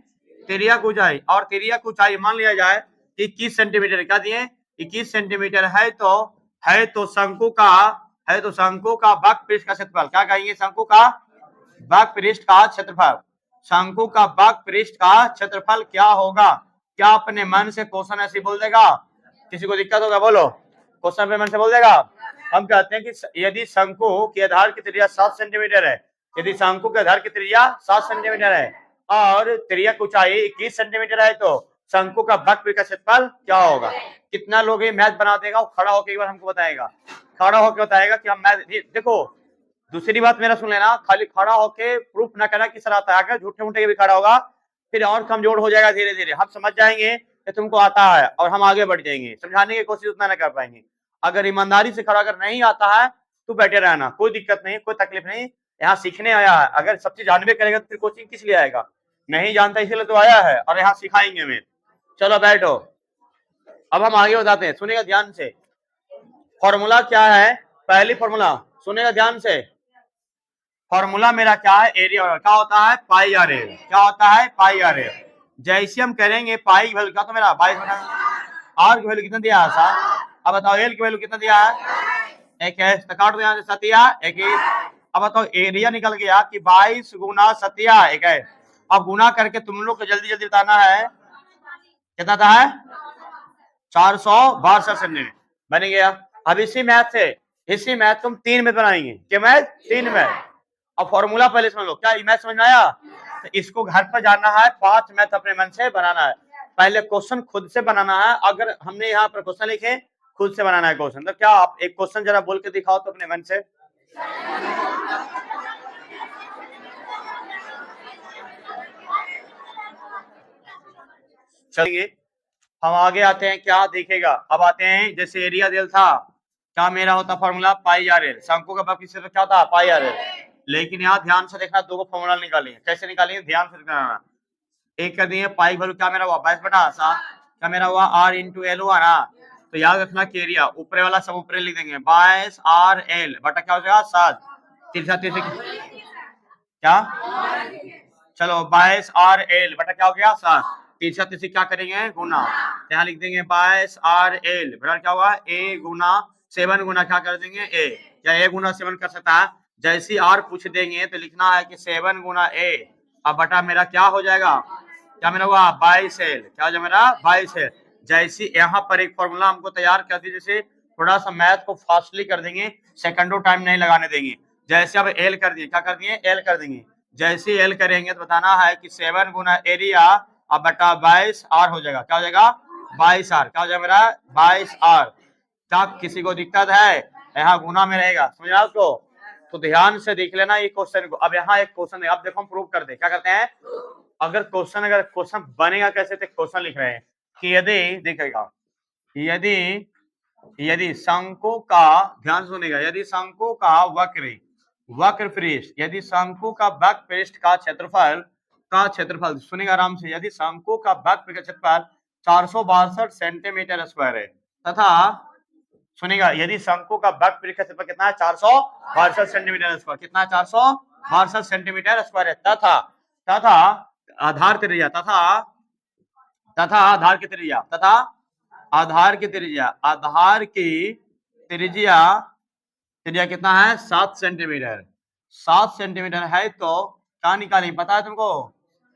तिर्यक ऊंचाई, और तिर्यक ऊंचाई मान लिया जाए 21 सेंटीमीटर, क्या दिए 21 सेंटीमीटर है, तो शंकु का वक्रपृष्ठ का क्षेत्रफल, क्या कहेंगे शंकु का वक्रपृष्ठ का क्षेत्रफल, शंकु का वक्रपृष्ठ का क्षेत्रफल क्या होगा, क्या अपने मन से क्वेश्चन ऐसे बोल देगा, किसी को दिक्कत होगा बोलो, क्वेश्चन पे मन से बोल देगा, हम कहते हैं कि यदि शंकु के आधार की त्रिज्या 7 सेंटीमीटर है यदि शंकु के आधार की त्रिज्या 7 सेंटीमीटर है और त्रिज्या की ऊंचाई 21 सेंटीमीटर है तो शंकु का वक्र का क्षेत्रफल क्या होगा? कितना लोग ये मैथ बना देगा और खड़ा होकर एक बार हमको बताएगा, खड़ा होकर बताएगा कि हम मैथ। देखो दूसरी बात मेरा सुन लेना, खाली खड़ा होके प्रूफ ना करना कि सर आता है, अगर झूठे मूठे के भी खड़ा होगा फिर और कमजोर हो जाएगा धीरे धीरे। हम समझ जाएंगे कि तुमको आता है और हम आगे बढ़ जाएंगे, समझाने की कोशिश उतना ना कर पाएंगे। अगर ईमानदारी से खड़ा अगर नहीं आता है तो बैठे रहना, कोई दिक्कत नहीं, कोई तकलीफ नहीं, यहाँ सीखने आया है। अगर सब चीज जानबे करेगा तो फिर कोचिंग किस लिए आएगा? नहीं जानता इसलिए तो आया है और यहाँ सिखाएंगे मैं। चलो बैठो, अब हम आगे बताते हैं, सुनेगा ध्यान से। फॉर्मूला क्या है? पहली फॉर्मूला सुनेगा ध्यान से। फॉर्मूला मेरा क्या है? एरिया क्या होता है? Pi R L. क्या होता है? Pi R L. जैसे हम करेंगे पाई की वैल्यू क्या, तो मेरा 22 आर की वैल्यू कितना दिया है सर? अब बताओ एल की वैल्यू कितना दिया है? एक है, तो काट दो यहाँ से, सतिया एक। अब बताओ एरिया निकल गया कि 22 गुना सतिया एक है। अब गुना करके तुम लोग को जल्दी जल्दी बताना है कितना था है? 462 सेंटीमीटर बन गया। अब इसी मैथ तुम 3 में बनाएंगे। क्या मैथ? 3 में। अब फॉर्मूला पहले समझ लो, क्या मैथ समझ में आया? तो इसको घर पर जानना है, 5 मैथ अपने मन से बनाना है। पहले क्वेश्चन खुद से बनाना है। अगर हमने यहाँ पर क्वेश्चन लिखे, खुद से बनाना है क्वेश्चन। तो क्या आप एक क्वेश्चन जरा बोल के दिखाओ तो अपने मन से। चलिए हम आगे आते हैं, क्या देखेगा। अब आते हैं, जैसे एरिया दिया था, क्या मेरा होता फॉर्मूला? पाई आर एल। शंकु का वक्र क्षेत्र क्या था? पाई आर एल। लेकिन यहाँ ध्यान से देखना, दो फॉर्मूला निकालेंगे, कैसे निकालेंगे ध्यान से देखना। एक कर दिए पाई वैल्यू क्या मेरा हुआ? 22/7। क्या मेरा हुआ? आर इंटू एल हुआ ना। तो याद रखना कि एरिया ऊपर वाला सब ऊपर लिख देंगे, 22 आर एल बटा क्या हो जाएगा? 7। तिरछा क्या? चलो 22 आर एल बटा क्या हो गया? 7। तिरछा तिरछी क्या करेंगे? गुना। यहाँ लिख देंगे 22 आर एल बटा क्या होगा? ए गुना 7 गुना क्या कर देंगे? ए। क्या ए गुना 7 कर सकता है? जैसी आर पूछ देंगे तो लिखना है कि 7 गुना ए। अब बटा मेरा क्या हो जाएगा? क्या मेरा हुआ? 22 एल। क्या हो जाएगा मेरा? 22 एल। जैसी यहाँ पर एक फॉर्मूला हमको तैयार कर दी, जैसे थोड़ा सा मैथ को फास्टली कर देंगे, सेकंडों टाइम नहीं लगाने देंगे। जैसे अब एल कर दिए, क्या कर दिए? एल कर देंगे। जैसे एल करेंगे तो बताना है कि 7 गुना एरिया अब बटा 22 आर हो जाएगा। क्या हो जाएगा? 22 आर। क्या हो जाएगा मेरा? 22 आर। क्या किसी को दिक्कत है? यहाँ गुना में रहेगा, समझा आपको? तो ध्यान से देख लेना ये क्वेश्चन को। अब यहाँ एक क्वेश्चन है, अब देखो हम प्रूव कर दे, क्या करते हैं? अगर क्वेश्चन बनेगा कैसे, तो क्वेश्चन लिख रहे हैं कि यदि देखेगा, यदि शंकु का, ध्यान सुनेगा, यदि शंकु का वक्र पृष्ठ, यदि शंकु का वक्र पृष्ठ का क्षेत्रफल सुनेगा आराम से, यदि शंकु का वक्र का क्षेत्रफल 462 सेंटीमीटर स्क्वायर है तथा सुनेगा, यदि शंकु का वक्र पृष्ठ का क्षेत्रफल कितना है? 462 सेंटीमीटर स्क्वायर। कितना है? 462 सेंटीमीटर स्क्वायर है तथा आधार त्रिज्या आधार की त्रिज्या कितना है? 7 सेंटीमीटर। 7 सेंटीमीटर है तो क्या निकालेंगे पता है तुमको?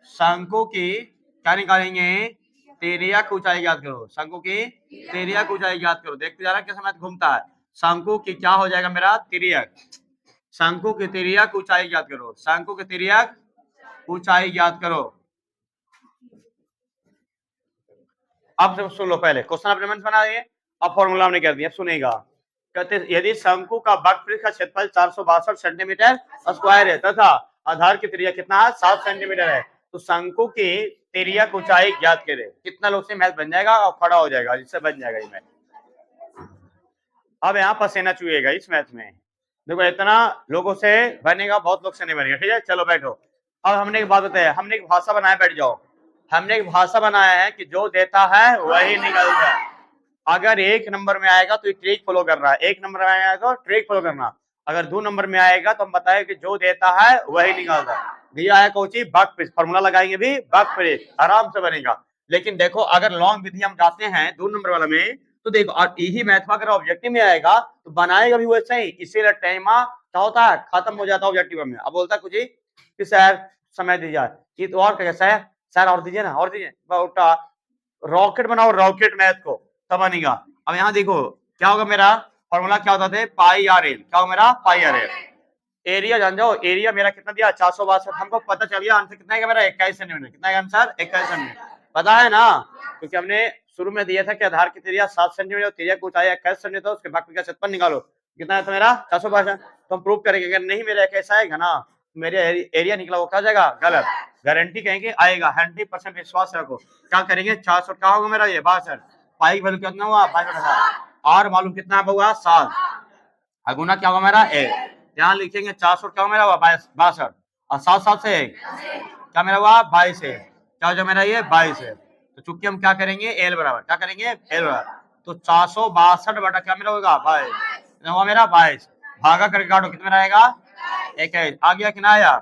शंकु की क्या निकालेंगे? त्रिज्या की ऊंचाई ज्ञात करो। शंकु की त्रिज्या की ऊंचाई ज्ञात करो। देखते जा रहा कैसे मैथ घूमता है। शंकु की क्या हो जाएगा मेरा? त्रिज्या। शंकु की त्रिज्या की ऊंचाई ज्ञात करो। शंकु की त्रिज्या ऊंचाई ज्ञात करो। अब सुन लो, पहले क्वेश्चन अपने मन बना दिए, अब फॉर्मूला हमने कर दिया। सुनेगा, कहते यदि शंकु का वक्र पृष्ठ का क्षेत्रफल 462 सेंटीमीटर स्क्वायर है तथा आधार की त्रिज्या कितना है? 7 सेंटीमीटर है, तो शंकु की त्रिज्या की ऊंचाई ज्ञात करे। कितना लोग से मैथ बन जाएगा और खड़ा हो जाएगा, जिससे बन जाएगा ये मैथ। अब यहाँ पसीना चुएगा इस मैथ में। देखो इतना लोगों से बनेगा, बहुत लोग से नहीं बनेगा, ठीक है? चलो बैठो। अब हमने एक बात बताया, हमने एक भाषा बनाया, बैठ जाओ। हमने एक भाषा बनाया है कि जो देता है वही निकलता है। अगर 1 नंबर में आएगा तो ट्रिक फॉलो करना है, 1 नंबर में आएगा तो ट्रिक फॉलो करना। अगर 2 नंबर में आएगा तो हम बताए कि जो देता है वही निकालता है। दिया है कोची वक्र पृष्ठ, फॉर्मूला लगाएंगे भी वक्र पृष्ठ, आराम से बनेगा। लेकिन देखो अगर लॉन्ग विधि हम जाते हैं 2 नंबर वाला में, तो देखो और यही मैथ अगर ऑब्जेक्टिव में आएगा तो बनाएगा भी वैसे ही। इसीलिए टाइम क्या होता है? खत्म हो जाता है ऑब्जेक्टिव में। अब बोलता है कुछ ही कि सर समय दीजिए, ये तो और क्या सर और दीजिए ना, और दीजिए, रॉकेट बनाओ, रॉकेट मैथ को तब बनेगा। अब यहाँ देखो क्या होगा मेरा फॉर्मूला, क्या होता है? Pi R L. क्या होगा मेरा? पाई आर एल। एरिया जान जाओ, एरिया मेरा कितना दिया 462, हमको पता चल गया आंसर कितना है मेरा 21 सेंटीमीटर। कितना है आंसर 21 सेंटीमीटर, पता है ना, क्योंकि हमने शुरू में दिया था कि आधार की त्रिज्या 7 सेंटीमीटर, त्रिज्या की ऊंचाई 21 सेंटीमीटर, उसके बाद का क्षेत्रफल निकालो, कितना है तो मेरा 462। तो हम प्रूव करेंगे, अगर नहीं मेरा कैसा आएगा ना, मेरे एरिया निकला वो क्या जाएगा गलत, गारंटी कहेंगे आएगा, 100% विश्वास रखो। क्या करेंगे 400 क्या होगा मेरा ये 62, पाई की वैल्यू कितना हुआ 62, और मालूम कितना हुआ 7, अगुना क्या होगा मेरा 1, यहाँ लिखेंगे 400 क्या होगा मेरा हुआ 62, और 7 से क्या मेरा हुआ 22 है, क्या हो जाए मेरा ये 22 है। तो चूंकि हम क्या करेंगे एल बराबर, क्या करेंगे एल बराबर, तो 462 बटा क्या मेरा होगा 22, हुआ मेरा 22, भागा करके काटो कितना रहेगा 21, आ गया कि ना आया,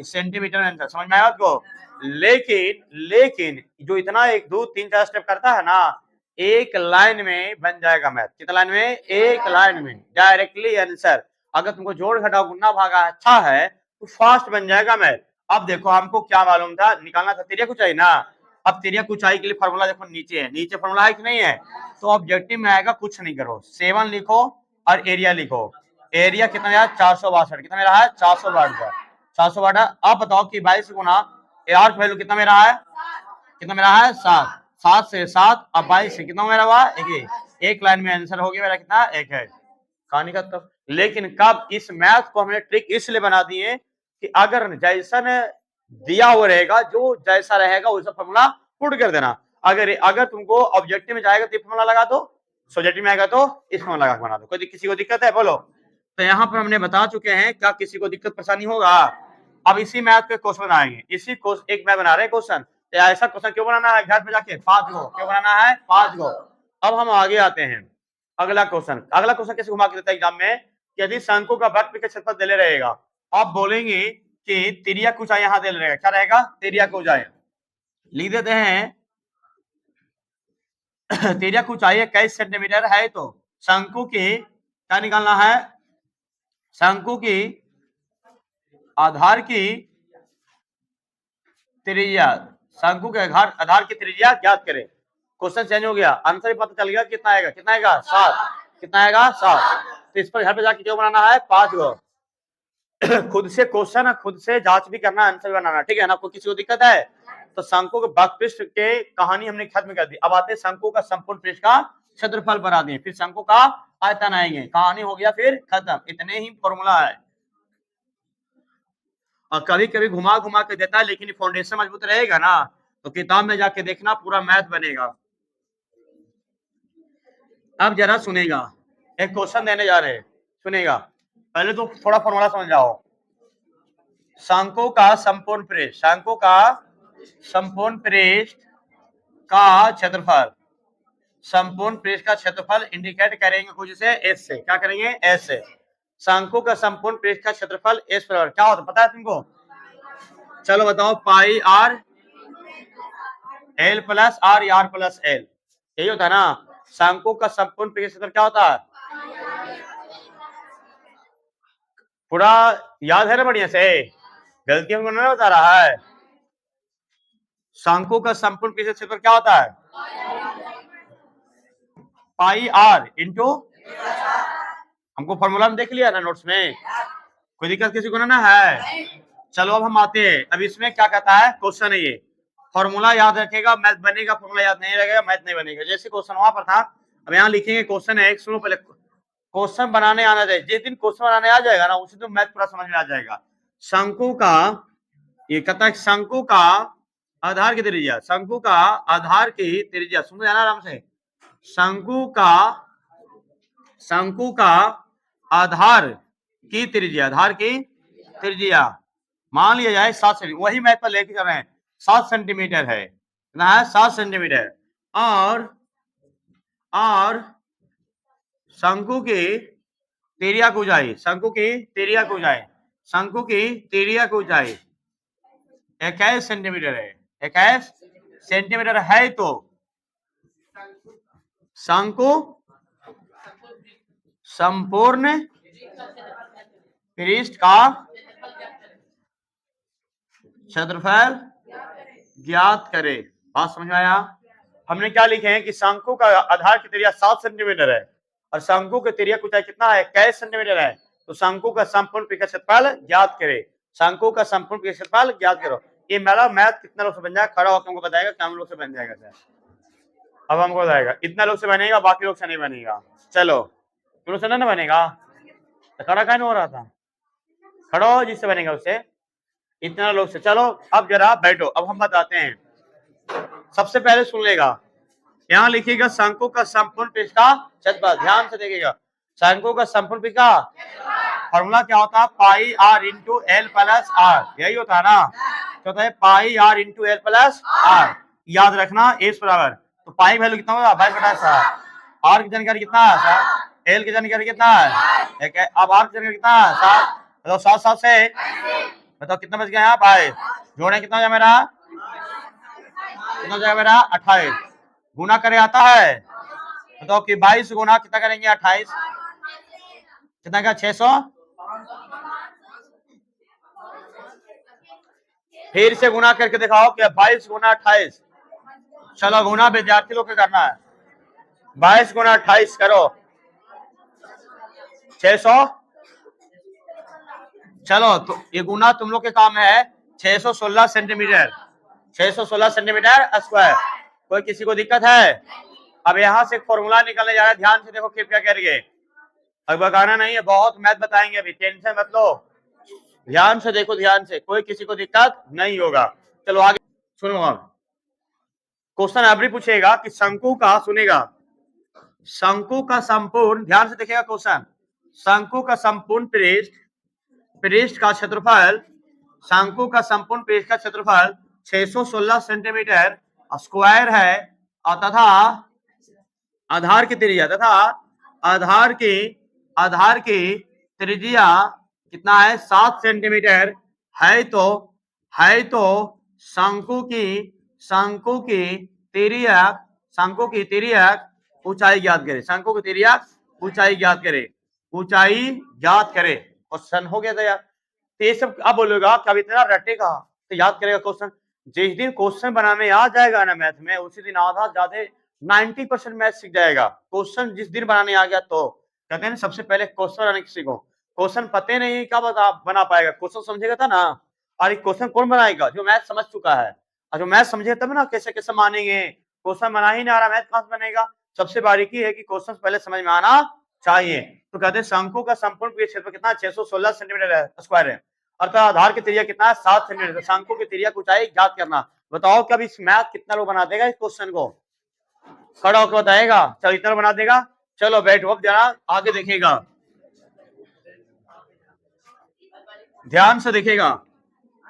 सेंटीमीटर में आंसर, समझ में आया आपको। लेकिन जो इतना 1 2 3 4 स्टेप करता है ना, एक लाइन में बन जाएगा मैथ, कितना लाइन में, एक लाइन में डायरेक्टली आंसर। अगर तुमको जोड़ घटाव गुना भागा अच्छा है तो फास्ट बन जाएगा मैथ। अब देखो हमको क्या मालूम था, निकालना था त्रिज्या ऊंचाई ना, अब त्रिज्या ऊंचाई के लिए फॉर्मूला देखो नीचे है, नीचे फॉर्मूला है कि नहीं है, तो ऑब्जेक्टिव में आएगा कुछ नहीं करो 7 लिखो और एरिया लिखो, एरिया कितना है 462, कितना मेरा है 462, 462। अब बताओ कि 22 गुना आर वैल्यू कितना मेरा है, कितना मेरा है 7, 7 से 7 अब 22 से कितना मेरा हुआ एक लाइन में आंसर हो गया मेरा कितना एक है, कहानी का तब। लेकिन कब इस मैथ को हमने ट्रिक इसलिए बना दिए कि अगर जैसा दिया हुआ रहेगा, जो जैसा रहेगा वैसा फॉर्मूला पुट कर देना, अगर तुमको ऑब्जेक्टिव में जाएगा तो फॉर्मूला लगा दो, सब्जेक्टिव में आएगा तो इस फॉर्मूला लगा बना दो, कोई किसी को दिक्कत है बोलो। तो यहाँ पर हमने बता चुके हैं, क्या किसी को दिक्कत परेशानी होगा। अब इसी मैथ के क्वेश्चन बनाएंगे, इसी एक मैथ बना रहे हैं क्वेश्चन, ऐसा क्वेश्चन क्यों बनाना है घर पे जाके 5 गो, क्यों बनाना है 5 गो। अब हम आगे आते हैं, अगला क्वेश्चन कैसे घुमा के देता है एग्जाम में, कि यदि शंकु का वक्र के क्षेत्रफल दिले रहेगा, आप बोलेंगे कि त्रिज्या की ऊंचाई यहाँ दे रहेगा, क्या रहेगा त्रिज्या की ऊंचाई, लिख देते हैं त्रिज्या की ऊंचाई 21 सेंटीमीटर है, तो शंकु की क्या निकालना है, शंकु की आधार की त्रिज्या, शंकु के आधार की त्रिज्या ज्ञात करें। क्वेश्चन चेंज हो गया, आंसर भी पता चल गया कितना आएगा, कितना आएगा 7, कितना आएगा 7। तो इस पर घर पे जाके क्यों बनाना है 5 गो खुद से क्वेश्चन खुद से जांच भी करना, आंसर बनाना, ठीक है ना, कोई किसी को दिक्कत है। तो शंकु के वक्र के कहानी हमने खत्म कर दी, अब आते हैं शंकु का संपूर्ण पृष्ठ का क्षेत्रफल बना दिए, फिर शंकु का आयतन आएंगे, कहानी हो गया फिर खत्म, इतने ही फॉर्मूला है। और कभी कभी घुमा घुमा के देता है, लेकिन फाउंडेशन मजबूत रहेगा ना तो किताब में जाके देखना पूरा मैथ बनेगा। अब जरा सुनेगा, एक क्वेश्चन देने जा रहे हैं, सुनेगा, पहले तो थोड़ा फॉर्मूला समझ जाओ। शंकु का संपूर्ण पृष्ठ, शंकु का संपूर्ण पृष्ठ का क्षेत्रफल, संपूर्ण पृष्ठ का क्षेत्रफल इंडिकेट करेंगे कुछ से एस से, क्या करेंगे एस से। शंकु का संपूर्ण पृष्ठ का क्षेत्रफल एस बराबर क्या होता है पता है तुमको, चलो बताओ, pi R L plus R R plus L, यही होता है ना। शंकु का संपूर्ण पृष्ठ क्षेत्रफल क्या होता है, पूरा याद है ना बढ़िया से, गलती हमको नहीं बता रहा है। शंकु का संपूर्ण पृष्ठ क्षेत्रफल क्या होता है, पाई आर इंटू, हमको फॉर्मूला में देख लिया ना नोट्स में, कोई दिक्कत किसी को ना है। चलो अब हम आते हैं, अब इसमें क्या कहता है क्वेश्चन है, ये फॉर्मूला याद रखेगा मैथ बनेगा, फॉर्मूला याद नहीं रहेगा मैथ नहीं बनेगा। जैसे क्वेश्चन वहां पर था, अब यहाँ लिखेंगे क्वेश्चन है, सुनो पहले क्वेश्चन बनाने आना चाहिए, जिस दिन क्वेश्चन बनाने आ जाएगा ना उसी दिन मैथ पूरा समझ में आ जाएगा। शंकु का, ये कहता है शंकु का आधार की त्रिज्या, शंकु का आधार की त्रिज्या, सुन जाना आराम से, शंकु का आधार की त्रिज्या, आधार की त्रिज्या मान लिया जाए 7 सेंटीमीटर, वही मैथ पर लेके चल रहे हैं, 7 सेंटीमीटर है, कितना है 7 सेंटीमीटर, और शंकु की त्रिज्या की ऊंचाई, शंकु की त्रिज्या की ऊंचाई, शंकु की त्रिज्या की ऊंचाई 21 सेंटीमीटर है, 21 सेंटीमीटर है, तो शंकु संपूर्ण पृष्ठ का क्षेत्रफल ज्ञात करे। बात समझ में आया। हमने क्या लिखे हैं कि शंकु का आधार की त्रिज्या 7 सेंटीमीटर है और शंकु की त्रिज्या की ऊंचाई कितना है 21 सेंटीमीटर है, तो शंकु का संपूर्ण पृष्ठ का क्षेत्रफल ज्ञात करे। शंकु का संपूर्ण पृष्ठ का क्षेत्रफल ज्ञात करो। ये मेरा मैथ कितना लोग से बन जाएगा, खड़ा होकर हमको बताएगा कम लोग से बन जाएगा सर। अब हमको बताएगा इतना लोग से बनेगा, बाकी लोग से नहीं बनेगा। चलो तुम लोग से ना बनेगा तो खड़ा क्या नहीं हो रहा था, खड़ा हो जिससे बनेगा उससे, इतना लोग से। चलो अब जरा बैठो, अब हम बताते हैं। सबसे पहले सुन लेगा, यहाँ लिखिएगा शंकु का संपूर्ण पृष्ठ का क्षेत्रफल। ध्यान से देखिएगा, शंकु का संपूर्ण पृष्ठ का फॉर्मूला क्या होता है, pi R into L plus R, यही होता है ना। तो होता है pi R into L plus R. याद रखना एस बराबर, तो पाई वैल्यू कितना होगा 22/7। आर की जानकारी कितना है 7, एल की जानकारी कितना है 1। अब आर की जानकारी कितना है 7, बताओ 7 7 से बताओ कितना बच गया यहाँ 22, जोड़े कितना हो जाएगा मेरा, कितना हो जाएगा मेरा 28। गुना करे आता है, बताओ कि 22 गुना कितना करेंगे 28, कितना का 600। फिर से गुना करके दिखाओ कि 22 गुना 28। चलो गुना विद्यार्थी लोग को करना है, 22 गुना 28 करो 600। चलो तो ये गुना तुम लोग के काम है 616 सेंटीमीटर, 616 सेंटीमीटर स्क्वायर। कोई किसी को दिक्कत है? अब यहाँ से फॉर्मूला निकलने जा रहा है, ध्यान से देखो कृपया करके। अब बताना नहीं है, बहुत मैथ बताएंगे अभी, टेंशन मत लो, ध्यान से देखो, ध्यान से, कोई किसी को दिक्कत नहीं होगा। चलो आगे सुनो। अब क्वेश्चन अभी पूछेगा कि शंकु का, सुनेगा, शंकु का संपूर्ण, ध्यान से देखिएगा क्वेश्चन, शंकु का संपूर्ण पृष्ठ का क्षेत्रफल, शंकु का संपूर्ण पृष्ठ का क्षेत्रफल 616 सेंटीमीटर स्क्वायर है, और तथा आधार की त्रिज्या, तथा आधार की त्रिज्या कितना है 7 सेंटीमीटर है। तो शंकु की तिर्यक ऊंचाई ज्ञात करे, शंकु की तिर्यक ऊंचाई ज्ञात करे, ऊंचाई ज्ञात करे। क्वेश्चन हो गया था यार। तो ये सब अब बोलेगा कब इतना रटेगा तो याद करेगा क्वेश्चन। जिस दिन क्वेश्चन बनाने आ जाएगा ना मैथ में, उसी दिन आधा ज्यादा 90% मैथ सीख जाएगा। क्वेश्चन जिस दिन बनाने आ गया तो कहते हैं सबसे पहले क्वेश्चन बनाने सीखो। क्वेश्चन पते नहीं क्या बना पाएगा, क्वेश्चन समझेगा था ना। और क्वेश्चन कौन बनाएगा, जो मैथ समझ चुका है, और जो मैथ समझेगा तब ना कैसे कैसे मानेंगे। क्वेश्चन बना ही नहीं आ रहा, मैथ कहां से बनेगा। सबसे बारीकी है कि क्वेश्चन पहले समझ में आना चाहिए। तो कहते हैं शंकु का संपूर्ण पृष्ठ क्षेत्रफल कितना 616 सेंटीमीटर स्क्वायर है, अर्थात आधार की त्रिज्या कितना है 7 सेंटीमीटर। शंकु की त्रिज्या की ऊंचाई ज्ञात करना। बताओ कब इस मैथ कितना लोग बना देगा इस क्वेश्चन को, खड़ा होकर बताएगा। चलो इतना बना देगा। चलो बैठो, अब जरा आगे देखेगा, ध्यान से देखेगा,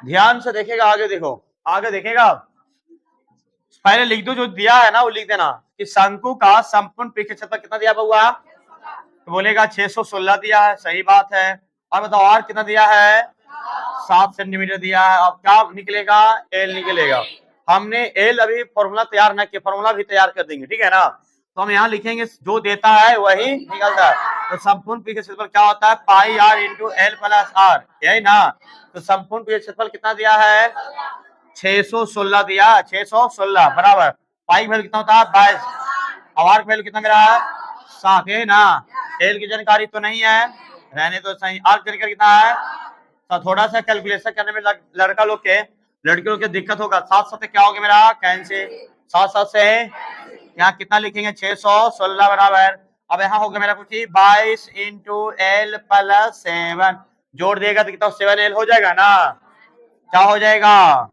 ध्यान से देखेगा, आगे देखो, आगे देखेगा। पहले लिख दो, जो दिया है ना वो लिख देना कि शंकु का संपूर्ण पृष्ठ क्षेत्रफल कितना दिया हुआ, तो बोलेगा 616 दिया है, सही बात है। और बताओ आर कितना दिया है 7 सेंटीमीटर दिया है। अब क्या निकलेगा, एल निकलेगा। हमने एल अभी फॉर्मूला तैयार ना किया, फॉर्मूला भी तैयार कर देंगे, ठीक है ना। तो हम यहाँ लिखेंगे जो देता है वही निकलता है। तो संपूर्ण पृष्ठ क्षेत्रफल क्या होता है, pi R into L plus R, यही ना। तो संपूर्ण पृष्ठ क्षेत्रफल कितना दिया है 616 दिया, 616 बराबर पाई वैल्यू कितना होता है 22, आर वैल्यू कितना मेरा है 7, है ना। एल की जानकारी तो नहीं है, रहने तो सही। आर की जानकारी कितना है, तो थोड़ा सा कैलकुलेशन करने में लड़का लोग के, लड़कियों के दिक्कत होगा। 7 7 क्या हो गया मेरा, कैंसिल, 7 7 से यहाँ कितना लिखेंगे 616 बराबर। अब यहाँ होगा मेरा कुछ 22 इंटू एल प्लस 7, जोड़ देगा तो कितना 7L हो जाएगा ना, क्या हो जाएगा।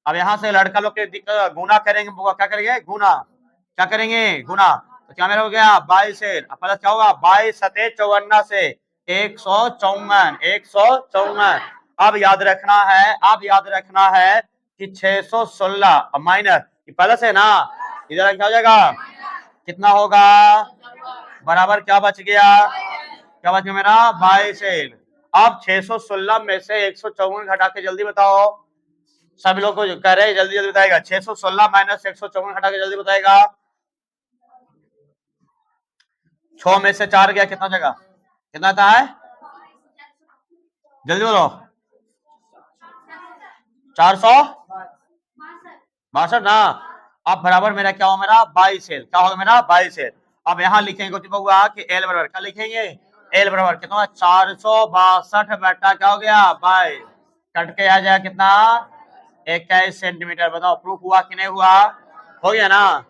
अब यहाँ से लड़का लोग के दिक्कत, गुना करेंगे, क्या करेंगे गुना, क्या करेंगे गुना। तो क्या मेरा हो गया 22L प्लस क्या होगा 22 7 54 से 154, 154। अब याद रखना है, अब याद रखना है कि 616 माइनस प्लस है ना, इधर क्या हो जाएगा, कितना होगा बराबर, क्या बच गया, क्या बच गया मेरा 22L। अब 616 में से 154 घटा के जल्दी बताओ, सभी लोग को कह रहे हैं जल्दी जल्दी बताएगा। 616 माइनस 154 घटा के जल्दी बताएगा। 6 में से 4 गया, कितना जगह, कितना आता है, जल्दी बोलो, 462 ना। अब बराबर मेरा क्या होगा, मेरा 22L, क्या होगा मेरा 22L। अब यहाँ लिखेंगे कि एल बराबर क्या लिखेंगे एल बराबर कितना हुआ 462 बटा क्या हो गया 22, कट के आ जाएगा कितना 21 सेंटीमीटर। बताओ प्रूफ हुआ कि नहीं हुआ, हो गया ना।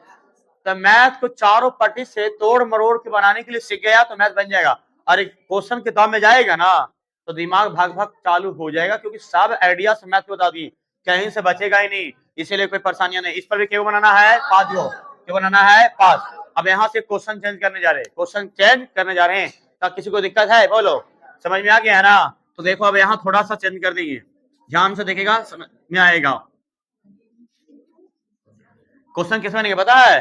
तो मैथ को चारों पट्टी से तोड़ मरोड़ के बनाने के लिए सीख गया तो मैथ बन जाएगा। और क्वेश्चन किताब में जाएगा ना तो दिमाग भाग भाग चालू हो जाएगा, क्योंकि सब आइडिया से मैथ बता दी, कहीं से बचेगा ही नहीं, इसीलिए कोई परेशानियां नहीं। इस पर भी क्यों बनाना है 5 गो, क्यों बनाना है 5। अब यहाँ से क्वेश्चन चेंज करने जा रहे हैं, क्वेश्चन चेंज करने जा रहे हैं। तो किसी को दिक्कत है बोलो, समझ में आ गया है ना। तो देखो अब यहाँ थोड़ा सा चेंज कर देंगे, ध्यान से देखेगा समझ में आएगा। क्वेश्चन किस में नहीं पता है,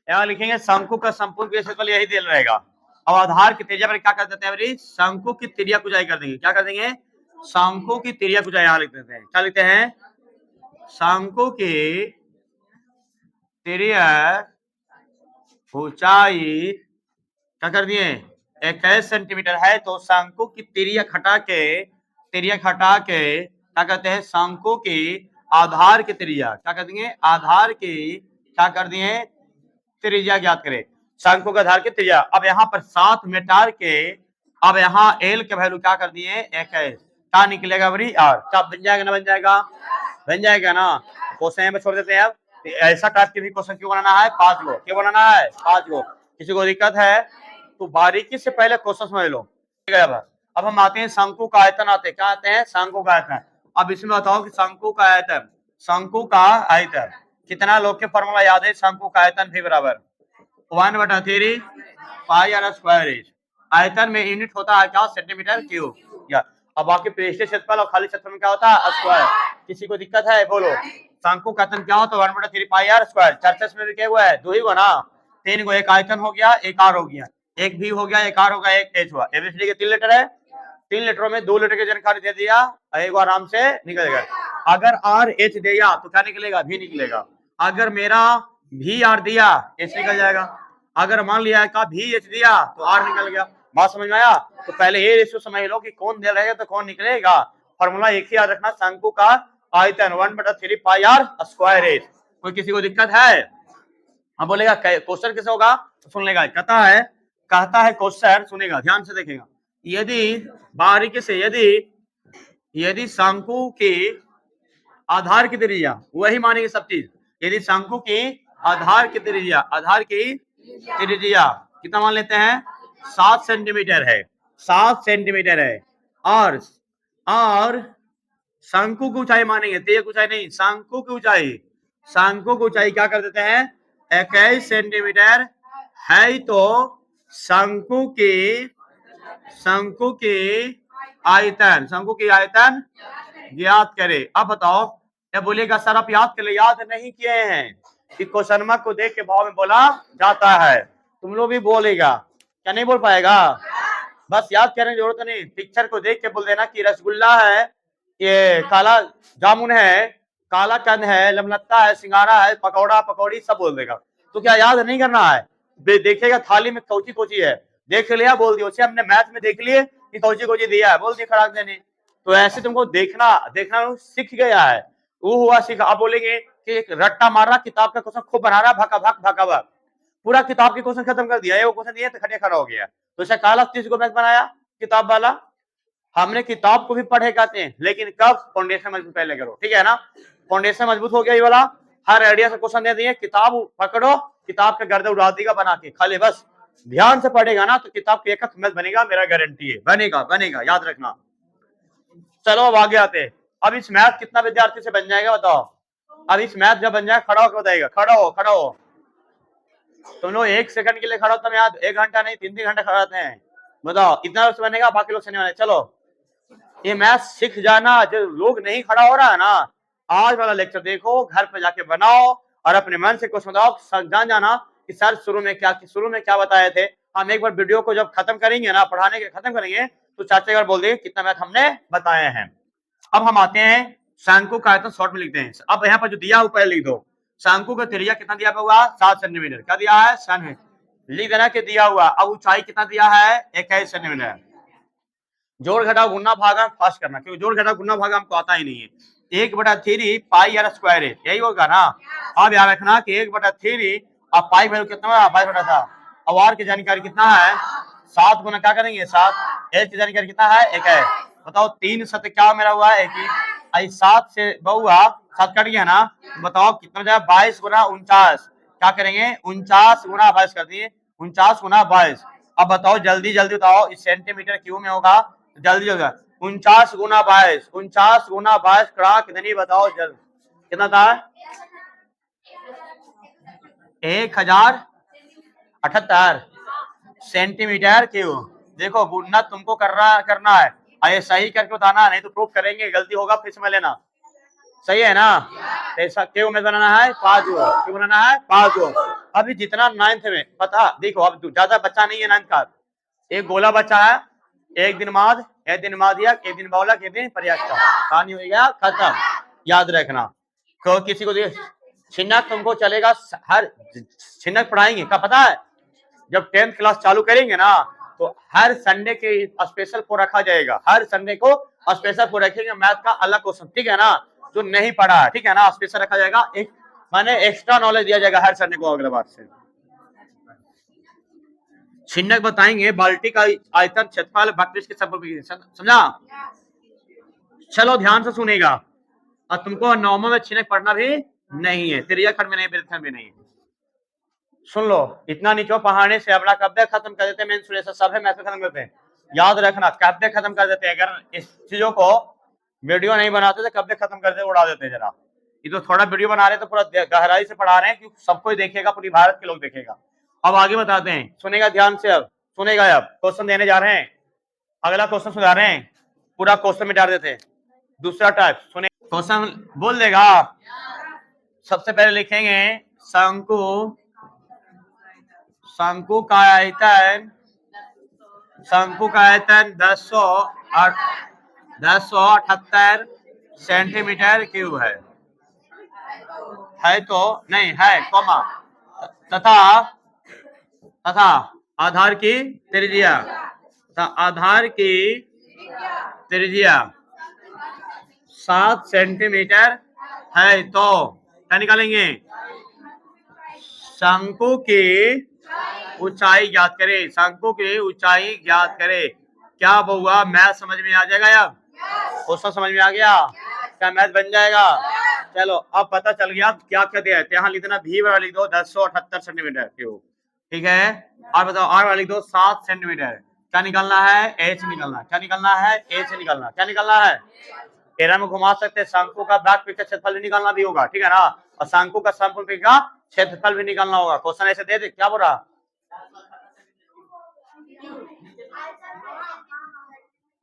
यहाँ लिखेंगे शंकु का संपूर्ण क्षेत्रफल यही दिया रहेगा। अब आधार की त्रिज्या पर क्या कर देते हैं, शंकु की त्रिज्या कुचाई कर देंगे। क्या कर देंगे, शंकु की त्रिज्या कुचाई यहाँ लिख देते हैं। क्या लिखते हैं, शंकु की त्रिज्या ऊंचाई क्या कर दिए 21 सेंटीमीटर है, तो शंकु की त्रिज्या हटा के क्या कहते हैं, शंकु की आधार की त्रिज्या क्या कर देंगे, आधार की क्या कर दिए त्रिज्या ज्ञात करें, शंकु का आधार की त्रिज्या। अब यहाँ पर 7 मिटार के अब यहाँ एल के वैल्यू क्या कर दिए 21, क्या निकलेगा बड़ी आर, क्या बन जाएगा ना, बन जाएगा, बन जाएगा ना। क्वेश्चन में छोड़ देते हैं। अब ऐसा टाइप के भी क्वेश्चन क्यों बनाना है 5 गो, क्यों बनाना है 5 गो। किसी को दिक्कत है तो बारीकी से पहले क्वेश्चन समझ लो। अब हम आते हैं शंकु का आयतन, आते क्या आते हैं शंकु का आयतन। अब इसमें बताओ कि शंकु का आयतन, शंकु का आयतन कितना, लोग के फॉर्मूला याद है, शंकु का आयतन भी बराबर 1/3 पाई आर स्क्वायर इंच। आयतन में यूनिट होता है क्या, सेंटीमीटर क्यूब। या अब बाकी पृष्ठीय क्षेत्रफल और खाली क्षेत्रफल में क्या होता है स्क्वायर। किसी को दिक्कत है बोलो, शंकु का आयतन क्या होता है 1/3 पाई आर स्क्वायर। चर्चा में भी क्या हुआ है, 2 ही हुआ ना, 3 को, एक आयतन हो गया, एक आर हो गया, एक भी हो गया, एक आर हो गया, एक एच हुआ। एबीसीडी के 3 लेटर है, 3 लेटरों में 2 लेटर की जानकारी दे दिया, एक आराम से निकल गया। अगर आर एच दिया तो क्या निकलेगा, भी निकलेगा। अगर मेरा भी आर दिया एच निकल जाएगा, अगर मान लिया का भी एच दिया तो आर निकल गया। बात समझ में आया। तो पहले ये रेशियो समझ लो कि कौन दे रहेगा तो कौन निकलेगा। फॉर्मूला एक ही याद रखना, शंकु का आयतन 1/3 पाई आर स्क्वायर एच। कोई किसी को दिक्कत है, हम बोलेगा क्वेश्चन कैसे होगा तो सुन लेगा। कहता है क्वेश्चन, सुनेगा ध्यान से देखेगा, यदि बारीकी से यदि शंकु की आधार की त्रिज्या, वही मानेंगे सब चीज, यदि शंकु की आधार की त्रिज्या कितना मान लेते हैं 7 सेंटीमीटर है, 7 सेंटीमीटर है, और शंकु की ऊंचाई मानेंगे, तेज ऊंचाई नहीं, शंकु की ऊंचाई क्या कर देते हैं 21 सेंटीमीटर है, तो शंकु की आयतन ज्ञात करे। अब बताओ, क्या बोलेगा सर आप याद कर ले, याद नहीं किए हैं कि क्वेश्चन को देख के भाव में बोला जाता है। तुम लोग भी बोलेगा, क्या नहीं बोल पाएगा, बस याद करने की जरूरत नहीं। पिक्चर को देख के बोल देना कि रसगुल्ला है, ये काला जामुन है, काला कंद है, लमलत्ता है, सिंगारा है, पकौड़ा पकौड़ी सब बोल देगा। तो क्या याद नहीं करना है, देखेगा थाली में कौची है, देख लिया बोल दिया। उसे हमने मैथ में देख लिए कि कौची दिया है, बोल दिया खराब देने। तो ऐसे तुमको देखना सीख गया है, वो हुआ सीखा। अब बोलेंगे कि एक रट्टा मार रहा, किताब का क्वेश्चन खूब बना रहा, भका पूरा किताब के क्वेश्चन खत्म कर दिया, वो क्वेश्चन दिया तो खड़ा हो गया। तो ऐसा काला 30 को मैथ बनाया किताब वाला। हमने किताब को भी पढ़े कहते हैं, लेकिन कब, फाउंडेशन मजबूत पहले करो, ठीक है ना। फाउंडेशन मजबूत हो गया ये वाला, हर आइडिया से क्वेश्चन दे दिए, किताब पकड़ो, किताब का गर्दन उड़ा देगा बना के, खाली बस ध्यान से पढ़ेगा ना तो किताब के एक मैथ बनेगा, मेरा गारंटी है बनेगा, याद रखना। चलो अब आगे आते। अब इस मैथ कितना विद्यार्थी से बन जाएगा बताओ। अब इस मैथ जब बन जाए खड़ा होकर बताएगा, खड़ा हो। तुम लोग 1 सेकंड के लिए खड़ा होता है याद, 1 घंटा नहीं 3 घंटा खड़ा रहते हैं। बताओ इतना लोग बनेगा, बाकी लोग से नहीं बने। चलो ये मैथ सीख जाना, जो लोग नहीं खड़ा हो रहा है ना, आज वाला लेक्चर देखो, घर पे जाके बनाओ और अपने मन से कुछ बताओ, जान जाना कि सर शुरू में क्या बताए थे। हम एक बार वीडियो को जब खत्म करेंगे ना, पढ़ाने के खत्म करेंगे, तो चाचा बार बोल देंगे कितना मैथ हमने बताए हैं। अब हम आते हैं शंकु का आयतन, शॉर्ट में लिखते हैं। अब यहाँ पर जो दिया ऊपर लिख दो, शंकु का त्रिज्या कितना दिया हुआ 7 सेंटीमीटर, क्या दिया है सन लिख देना के दिया हुआ। अब ऊंचाई कितना दिया है 21 सेंटीमीटर। जोड़ घटाव गुना भागा फास्ट करना, क्योंकि जोड़ घटाव गुना भागा हमको आता ही नहीं है। 1/3 पाई आर स्क्वायर है, यही होगा ना। अब याद रखना कि 1/3 अब पाई वैल्यू कितना है 22 था, अब आर की जानकारी कितना है 7 गुना क्या करेंगे 7, एच की जानकारी कितना है 1 है। बताओ 3 7 क्या मेरा हुआ है 1 ही, आई 7 से बहुआ 7 कट गया ना, बताओ कितना हो जाएगा 22 गुना 49, क्या करेंगे 49 गुना 22 कर दिए, 49 गुना 22। अब बताओ जल्दी जल्दी बताओ इस सेंटीमीटर क्यूब में होगा, जल्दी जल्दी 49 गुना 22, 49 गुना 22 कड़ा कितनी बताओ जल्द, कितना था 1078 सेंटीमीटर क्यूब। देखो गुना तुमको करना है, ये सही करके बताना, नहीं तो प्रूफ करेंगे गलती होगा फिर समझ लेना, सही है ना। ऐसा क्यों में बनाना है 5 क्यों बनाना है 5। अभी जितना 9th में पता देखो, अब ज्यादा बच्चा नहीं है 9th का, एक गोला बच्चा है, एक दिन बाद एक दिन माध्यक एक दिन बहुलक एक दिन पर्याप्त, कहानी हो गया खत्म, याद रखना। तो किसी को छिन्नक तुमको चलेगा, हर छिन्नक पढ़ाएंगे क्या पता है, जब 10th क्लास चालू करेंगे ना तो हर संडे के स्पेशल को रखा जाएगा, हर संडे को स्पेशल को रखेंगे, मैथ का अलग क्वेश्चन, ठीक है ना, जो नहीं पढ़ा है, ठीक है ना, स्पेशल रखा जाएगा, एक माने एक्स्ट्रा नॉलेज दिया जाएगा हर संडे को। अगले बार से छिन्नक बताएंगे, बाल्टी का आयतन क्षेत्रफल 32 के समझा। चलो ध्यान से सुनेगा, और तुमको नॉर्मल में छिन्नक पढ़ना भी नहीं है, त्रिज्या खंड में नहीं, वृत्तखंड में नहीं। सुन लो, इतना नीचे पहाड़े से अपना कब्जे खत्म कर देते, मेंसुरेशन सब है, मैथ खत्म करते हैं, याद रखना कब्जे खत्म कर देते हैं, अगर इस चीजों को वीडियो नहीं बनाते तो कब्जे खत्म कर दे, उड़ा देते हैं जरा, ये तो थोड़ा वीडियो बना रहे हैं तो पूरा गहराई से पढ़ा रहे हैं क्योंकि सबको देखेगा, पूरी भारत के लोग देखेगा। अब आगे बताते हैं, सुनेगा ध्यान से, अब सुनेगा, अब क्वेश्चन देने जा रहे हैं, अगला क्वेश्चन सुधार रहे हैं, पूरा क्वेश्चन मिटा देते हैं, दूसरा टाइप सुने, क्वेश्चन बोल देगा। सबसे पहले लिखेंगे शंकु, शंकु का आयतन, शंकु का आयतन 1078 सेंटीमीटर क्यूब है तो नहीं है कॉमा, तथा तथा आधार की त्रिज्या, तथा आधार की त्रिज्या 7 सेंटीमीटर है तो क्या निकालेंगे, शंकु की ऊंचाई ज्ञात करे, शंकु की ऊंचाई ज्ञात करे। क्या बहुआ मैथ समझ में आ जाएगा, अब क्वेश्चन समझ में आ गया, क्या मैथ बन जाएगा। चलो अब पता चल गया क्या क्या दिया है, यहाँ लिखना भी वाला लिख दो 1078 सेंटीमीटर क्यूब, ठीक है, और बताओ आर वाला लिख दो 7 सेंटीमीटर, क्या निकालना है एच निकालना, क्या निकालना है एच निकालना, क्या निकालना है, एरा में घुमा सकते हैं, शंकु का बैक का क्षेत्रफल भी निकालना भी होगा, ठीक है ना, और शंकु का संपूर्ण का क्षेत्रफल भी निकालना होगा, क्वेश्चन ऐसे दे दे, क्या बोल रहा,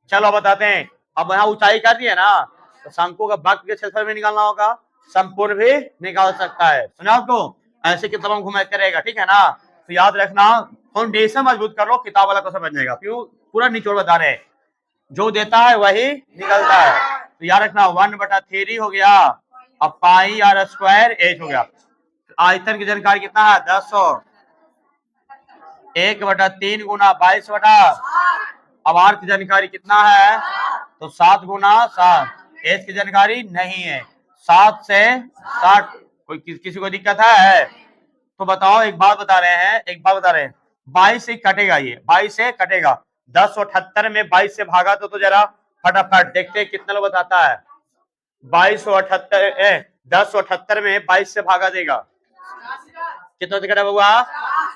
चलो बताते हैं। अब यहाँ ऊंचाई कर दी है ना, तो शंकु का बैक के क्षेत्रफल भी निकालना होगा, संपूर्ण भी निकाल सकता है, सुना आपको, ऐसे किताबों में घुमा करेगा, ठीक है ना, तो याद रखना, फाउंडेशन मजबूत कर लो, किताब वाला क्वेश्चन बन जाएगा, क्यों पूरा निचोड़ बता रहे, जो देता है वही निकलता है, तो याद रखना 1/3 हो गया, अब पाई आर स्क्वायर एच हो गया, आयतन की जानकारी कितना है 10, 1/3 गुना 22, अब आर की जानकारी कितना है तो 7 गुना 7, एच की जानकारी नहीं है, 7 से 60, कोई किसी को दिक्कत है तो बताओ, एक बात बता रहे हैं, एक बात बता रहे हैं, 22 से कटेगा, ये 22 से कटेगा, 1078 में 22 से भागा तो जरा फटाफट देखते हैं कितना लोग बताता है, 2278 1078 में 22 से भागा देगा, कितना कटा हुआ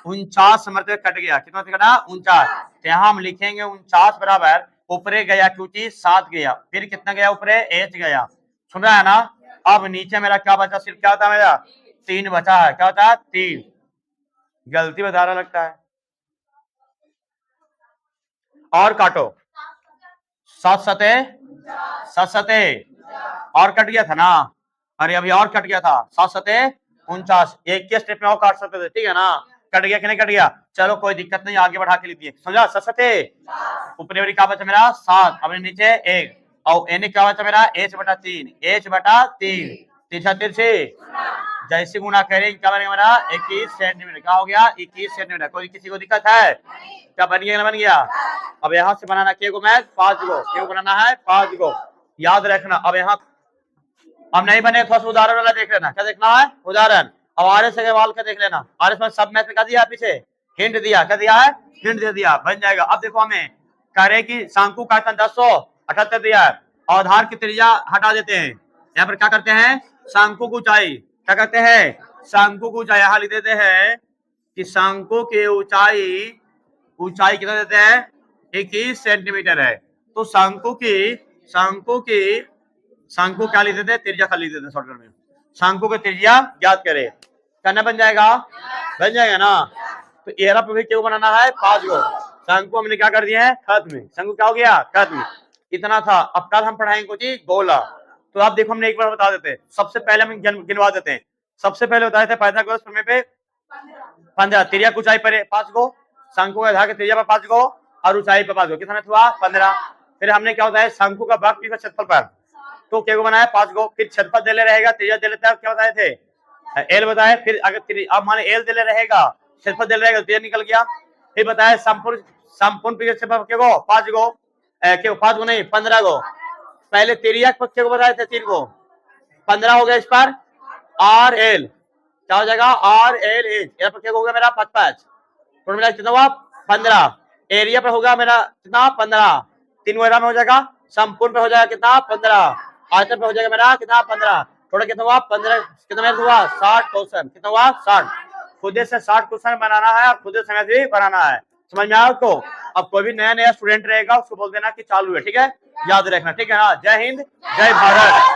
49 मतलब कट गया, कितना कटा 49, तो यहाँ हम लिखेंगे 49 बराबर ऊपरे गया क्योंकि 7 गया, फिर कितना गया ऊपरे एच गया, सुन रहा है ना। अब नीचे मेरा क्या बचा, सिर्फ क्या होता है मेरा 3 बचा है, क्या होता है 3, गलती बता रहा लगता है, और काटो 7 सते और कट गया था ना, अरे अभी और कट गया था 7 सते 49, एक के स्टेप में और काट सकते थे, ठीक है ना, कट गया कि नहीं कट गया, चलो कोई दिक्कत नहीं, आगे बढ़ा के लिख दिए, समझा, 7 सते ऊपरी क्या बचा मेरा 7, अब नीचे 1, और एन क्या बचा मेरा h/3, h/3, तिरछा तिरछे जैसे गुना करेंगे क्या बनेगा मेरा 21 सेंटीमीटर, क्या हो गया 21 सेंटीमीटर, कोई किसी को दिक्कत है, क्या बन गया ना बन गया। अब यहाँ से बनाना के गो मैथ 5 गो, के गो बनाना है 5 गो, याद रखना। अब यहाँ अब नहीं बने थोड़ा सा उदाहरण वाला देख लेना, क्या देखना है उदाहरण, अब आर एस अग्रवाल का देख लेना, आर एस में सब मैथ का दिया पीछे, हिंट दिया, क्या दिया है, हिंट दे दिया, बन जाएगा। अब देखो हमें कह रहे कि शंकु का आयतन 1078 दिया है, आधार की त्रिज्या हटा देते हैं, यहाँ पर क्या करते हैं, शंकु की ऊंचाई, क्या करते हैं, शंकु की ऊंचाई यहाँ लिख देते हैं कि शंकु की ऊंचाई, ऊंचाई कितना देते हैं, 21 सेंटीमीटर है। तो शंकु क्या लिख देते हैं, त्रिज्या का लिख देते हैं शॉर्टकट में, शंकु की त्रिज्या ज्ञात करें, करना बन जाएगा, बन जाएगा ना। तो एरा पे भी क्यों बनाना है, 5 गो, शंकु हमने क्या कर दिया है, खत्म, शंकु क्या हो गया, खत्म, इतना था। अब कल हम पढ़ाएंगे कुछ गोला। तो आप देखो हमने एक बार बता देते हैं, सबसे पहले हम गिनवा देते हैं। सबसे पहले बताए थे पाइथागोरस प्रमेय पे 15, त्रिज्या की ऊंचाई पर 5 गो, शंकु के आधार की त्रिज्या पर 5 गो और ऊंचाई पर 5 गो, कितना हुआ 15। फिर हमने क्या होता है, शंकु का भाग पी का क्षेत्रफल पर, तो क्या बनाया 5 गो, फिर क्षेत्रफल दे ले रहेगा, त्रिज्या दे लेता है, क्या बताए थे, एल बताए। फिर अगर अब माने एल दे ले रहेगा, क्षेत्रफल दे रहेगा, त्रिज्या निकल गया। फिर बताया संपूर्ण पी का क्षेत्रफल क्या गो, 5 गो, क्यों 5 गो नहीं 15 गो, पहले त्रिज्या पक्के को बताए थे 3 गो, 15 हो गया इस पर, आर एल क्या हो जाएगा, आर एल एच, यहाँ पर क्या हो गया मेरा 5 टोटल मिला कितना हुआ 15, एरिया पर होगा मेरा कितना 15, 3 वगैरह में हो जाएगा, संपूर्ण पे हो जाएगा कितना 15, आयतन पे हो जाएगा मेरा कितना 15, टोटल कितना हुआ 15, कितना मेरा हुआ 60 क्वेश्चन, कितना हुआ 60, खुद से 60 क्वेश्चन बनाना है और खुद से भी बनाना है, समझ में आया तो। अब कोई भी नया स्टूडेंट रहेगा उसको बोल देना कि चालू है, ठीक है, याद रखना, ठीक है ना। जय हिंद, जय भारत।